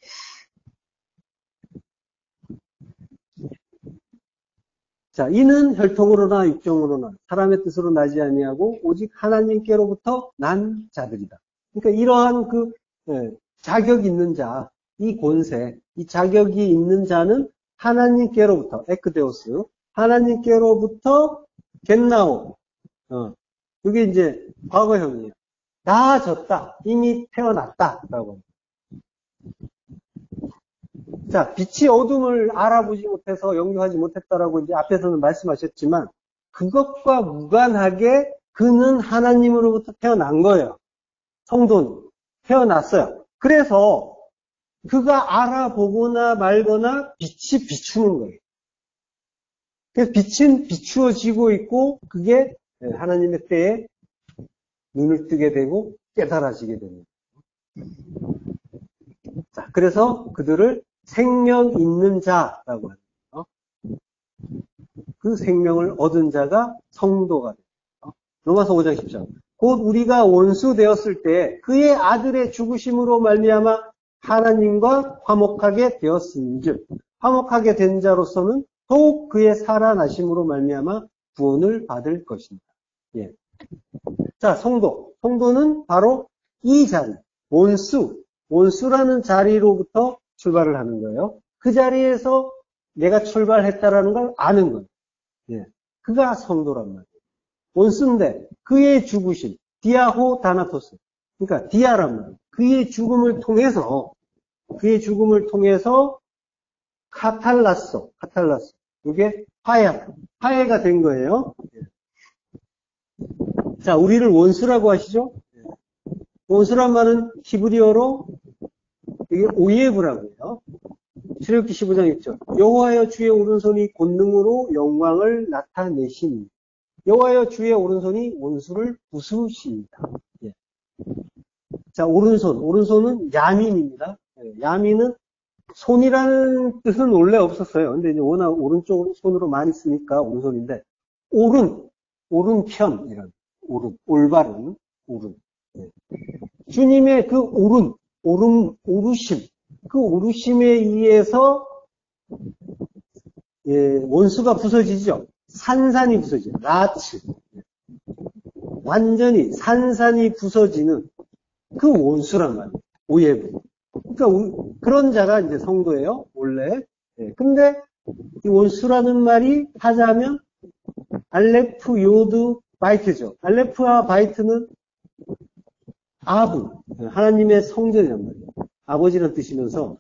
자, 이는 혈통으로나 육정으로나 사람의 뜻으로 나지 아니하고 오직 하나님께로부터 난 자들이다. 그러니까 이러한 그 자격 있는 자, 이 권세, 이 자격이 있는 자는 하나님께로부터 에크데오스, 하나님께로부터 겟나오. 그게 이제 과거형이에요. 나아졌다. 이미 태어났다라고. 자, 빛이 어둠을 알아보지 못해서 영접하지 못했다라고 이제 앞에서는 말씀하셨지만 그것과 무관하게 그는 하나님으로부터 태어난 거예요. 성도는 태어났어요. 그래서 그가 알아보거나 말거나 빛이 비추는 거예요. 그래서 빛은 비추어지고 있고 그게 하나님의 때에 눈을 뜨게 되고 깨달아지게 됩니다. 자, 그래서 그들을 생명 있는 자라고 합니다. 그 생명을 얻은 자가 성도가 됩니다. 로마서 5장 10절. 곧 우리가 원수 되었을 때 그의 아들의 죽으심으로 말미암아 하나님과 화목하게 되었은즉 화목하게 된 자로서는 더욱 그의 살아나심으로 말미암아 구원을 받을 것입니다. 예. 자, 성도는 바로 이 자리, 원수라는 자리로부터 출발을 하는 거예요. 그 자리에서 내가 출발했다라는 걸 아는 거예요. 예. 그가 성도란 말이에요. 원수인데 그의 죽으심, 디아호 다나토스. 그러니까 디아란 말이에요. 그의 죽음을 통해서 카탈라소. 이게 화해가 된 거예요. 자, 우리를 원수라고 하시죠? 원수란 말은 히브리어로 이게 오예브라고 해요. 출애굽기 15장 6절. 여호와여 주의 오른손이 권능으로 영광을 나타내시니 여호와여 주의 오른손이 원수를 부수시니라. 예. 자, 오른손은 야민입니다. 야민은 손이라는 뜻은 원래 없었어요. 근데 이제 워낙 오른쪽 손으로 많이 쓰니까 오른손인데 오른편이란 올바른 오른. 예. 주님의 그 오르심, 그 오르심에 의해서 원수가 부서지죠. 산산이 부서지죠. 라츠. 완전히 산산이 부서지는 그 원수란 말이에요. 오예부. 그러니까 그런 자가 이제 성도예요. 원래. 근데 이 원수라는 말이 하자면 알레프, 요드, 바이트죠. 알레프와 바이트는 아브, 하나님의 성전이란 말이에요. 아버지라는 뜻이면서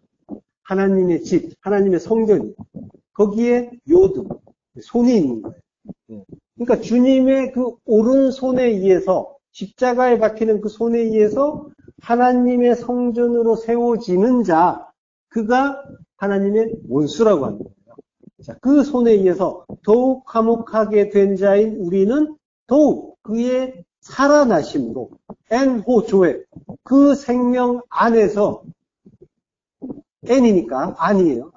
하나님의 집, 하나님의 성전이에요. 거기에 요드, 손이 있는 거예요. 그러니까 주님의 그 오른손에 의해서 십자가에 박히는 그 손에 의해서 하나님의 성전으로 세워지는 자, 그가 하나님의 원수라고 하는 거예요. 자, 그 손에 의해서 더욱 화목하게 된 자인 우리는 더욱 그의 살아나심으로 엔호조에 그 생명 안에서 N이니까 아니에요.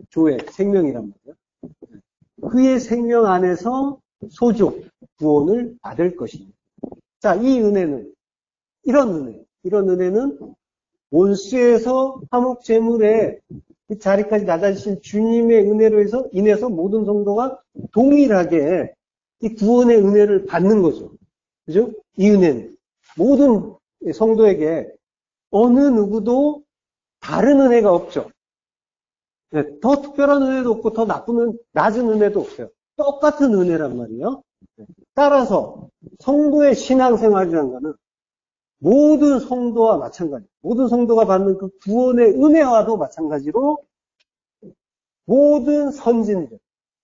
조에 생명이란 말이에요. 그의 생명 안에서 소조 구원을 받을 것입니다. 자, 이 은혜는 이런 은혜는 원수에서 화목제물의 그 자리까지 낮아지신 주님의 은혜로 인해서 모든 성도가 동일하게 이 구원의 은혜를 받는 거죠. 그죠? 이 은혜는 모든 성도에게 어느 누구도 다른 은혜가 없죠. 더 특별한 은혜도 없고 더 낮은 은혜도 없어요. 똑같은 은혜란 말이에요. 따라서 성도의 신앙생활이라는 것은 모든 성도와 마찬가지, 모든 성도가 받는 그 구원의 은혜와도 마찬가지로 모든 선진들,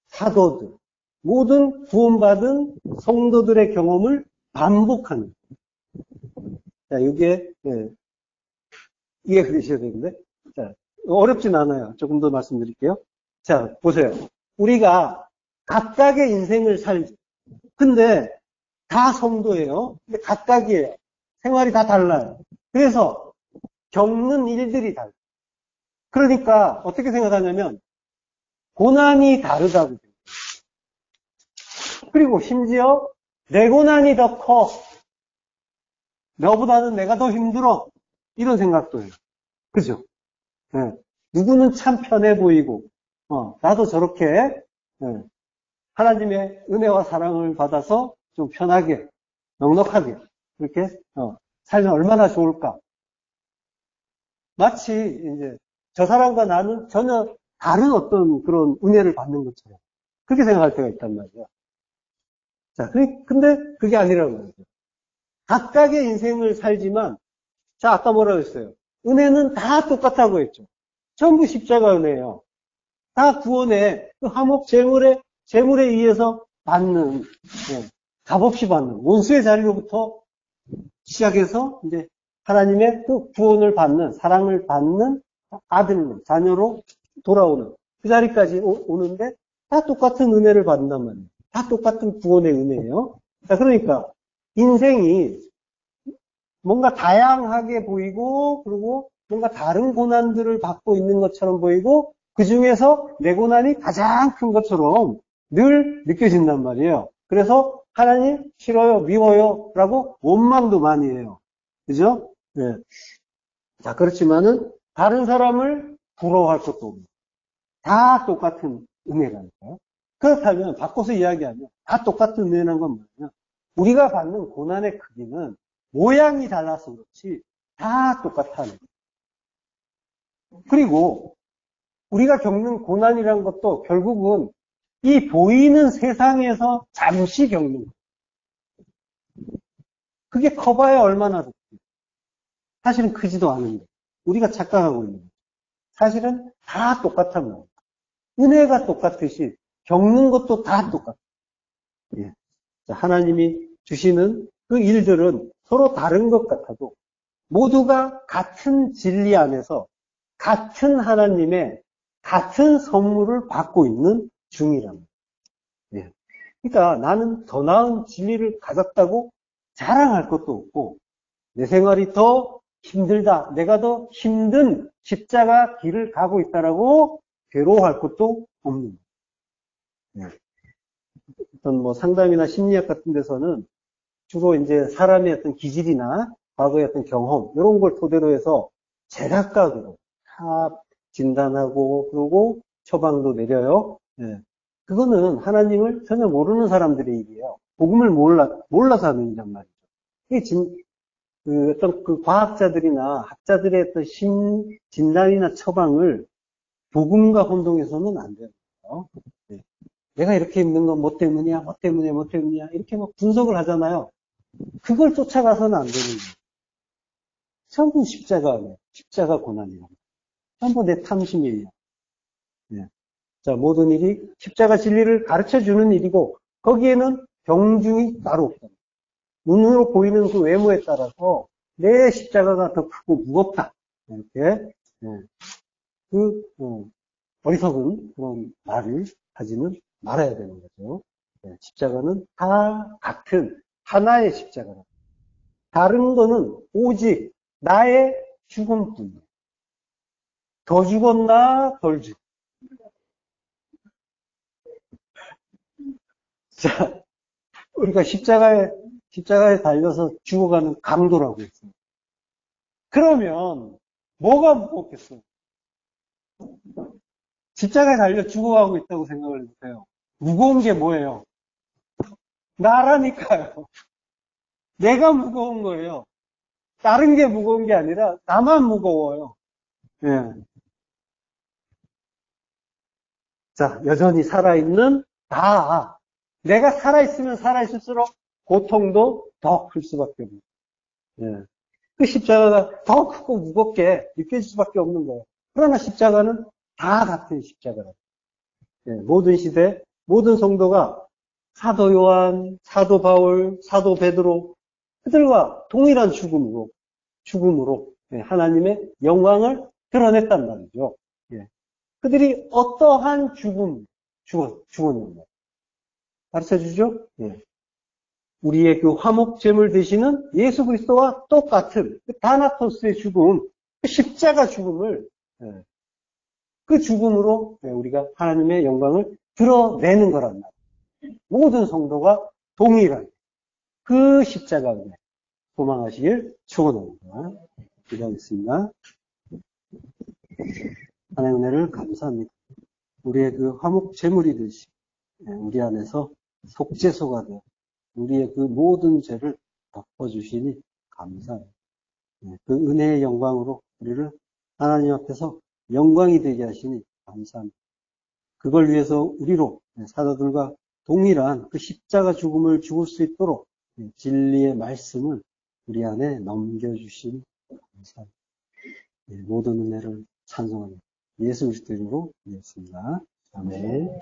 사도들, 모든 구원받은 성도들의 경험을 반복하는. 자, 이게 이해가 되셔야 되는데, 자, 어렵진 않아요. 조금 더 말씀드릴게요. 자, 보세요. 우리가 각각의 인생을 살죠. 근데 다 성도예요. 근데 각각이에요. 생활이 다 달라요. 그래서 겪는 일들이 달라요. 그러니까 어떻게 생각하냐면 고난이 다르다고. 그리고 심지어 내 고난이 더 커. 너보다는 내가 더 힘들어. 이런 생각도 해요. 그죠? 네. 누구는 참 편해 보이고, 나도 저렇게, 네. 하나님의 은혜와 사랑을 받아서 좀 편하게, 넉넉하게, 이렇게, 살면 얼마나 좋을까. 마치, 이제, 저 사람과 나는 전혀 다른 어떤 그런 은혜를 받는 것처럼. 그렇게 생각할 때가 있단 말이야. 자, 근데 그게 아니라는 거죠. 각각의 인생을 살지만, 자, 아까 뭐라고 했어요? 은혜는 다 똑같다고 했죠. 전부 십자가 은혜예요. 다 구원의 그 화목 재물에 의해서 받는, 값없이 받는, 원수의 자리로부터 시작해서 이제 하나님의 그 구원을 받는, 사랑을 받는 아들, 자녀로 돌아오는 그 자리까지 오는데 다 똑같은 은혜를 받는단 말이에요. 다 똑같은 구원의 은혜예요. 자, 그러니까 인생이 뭔가 다양하게 보이고, 그리고 뭔가 다른 고난들을 받고 있는 것처럼 보이고, 그 중에서 내 고난이 가장 큰 것처럼 늘 느껴진단 말이에요. 그래서 하나님 싫어요, 미워요 라고 원망도 많이 해요. 그죠? 네. 자, 그렇지만은 다른 사람을 부러워할 것도 없고, 다 똑같은 은혜라니까요. 그렇다면 바꿔서 이야기하면 다 똑같은 은혜라는 건 뭐냐면 우리가 받는 고난의 크기는 모양이 달라서 그렇지 다 똑같다는 거예요. 그리고 우리가 겪는 고난이라는 것도 결국은 이 보이는 세상에서 잠시 겪는 거예요. 그게 커봐야 얼마나 좋지. 사실은 크지도 않은데 우리가 착각하고 있는 거예요. 사실은 다 똑같단 말이에요. 은혜가 똑같듯이 겪는 것도 다 똑같아요. 예. 하나님이 주시는 그 일들은 서로 다른 것 같아도 모두가 같은 진리 안에서 같은 하나님의 같은 선물을 받고 있는 중이랍니다. 예. 그러니까 나는 더 나은 진리를 가졌다고 자랑할 것도 없고 내 생활이 더 힘들다, 내가 더 힘든 십자가 길을 가고 있다라고 괴로워할 것도 없는 거예요. 예. 어떤 뭐 상담이나 심리학 같은 데서는 주로 이제 사람의 어떤 기질이나 과거의 어떤 경험 이런 걸 토대로 해서 제각각으로 다 진단하고 그러고 처방도 내려요. 예. 그거는 하나님을 전혀 모르는 사람들의 일이에요. 복음을 몰라서 하는 일이란 말이죠. 이게 어떤 그 과학자들이나 학자들의 어떤 진단이나 처방을 복음과 혼동해서는 안 돼요. 예. 내가 이렇게 힘든 건 뭐 때문이야, 뭐 때문이야, 뭐 때문이야 이렇게 막 분석을 하잖아요. 그걸 쫓아가서는 안 되는 거예요. 전부 십자가 고난이에요. 전부 내 탐심이에요. 예. 자, 모든 일이 십자가 진리를 가르쳐 주는 일이고, 거기에는 경중이 따로 없다. 눈으로 보이는 그 외모에 따라서 내 십자가가 더 크고 무겁다. 이렇게, 예. 어리석은 그런 말을 하지는 말아야 되는 거죠. 예. 십자가는 다 같은 하나의 십자가다. 다른 거는 오직 나의 죽음뿐이에요. 더 죽었나 덜 죽었나. 자, 우리가 십자가에 달려서 죽어가는 강도라고 했어요. 그러면 뭐가 무겁겠어요? 십자가에 달려 죽어가고 있다고 생각을 해보세요. 무거운 게 뭐예요? 나라니까요. 내가 무거운 거예요. 다른 게 무거운 게 아니라 나만 무거워요. 예. 자, 여전히 살아있는 나. 내가 살아있으면 살아있을수록 고통도 더 클 수밖에 없는 거예요. 예. 그 십자가가 더 크고 무겁게 느껴질 수밖에 없는 거예요. 그러나 십자가는 다 같은 십자가라고. 예. 모든 시대, 모든 성도가 사도 요한, 사도 바울, 사도 베드로 그들과 동일한 죽음으로 예. 하나님의 영광을 드러냈단 말이죠. 예. 그들이 어떠한 죽었는가 가르쳐 주죠? 예. 우리의 그 화목제물 되시는 예수 그리스도와 똑같은 그 다나토스의 죽음, 그 십자가 죽음을, 그 죽음으로 우리가 하나님의 영광을 드러내는 거란 말이에요. 모든 성도가 동일하게 그 십자가 은혜 소망하시길 축원합니다. 기도하겠습니다. 하나님의 은혜를 감사합니다. 우리의 그 화목 제물이 되시 우리 안에서 속죄소가 되어 우리의 그 모든 죄를 덮어주시니 감사합니다. 그 은혜의 영광으로 우리를 하나님 앞에서 영광이 되게 하시니 감사합니다. 그걸 위해서 우리로 사도들과 동일한 그 십자가 죽음을 죽을 수 있도록 진리의 말씀을 우리 안에 넘겨주시니 감사합니다. 모든 은혜를 찬송합니다. 예수 그리스도 이름으로 기도했습니다. 아멘.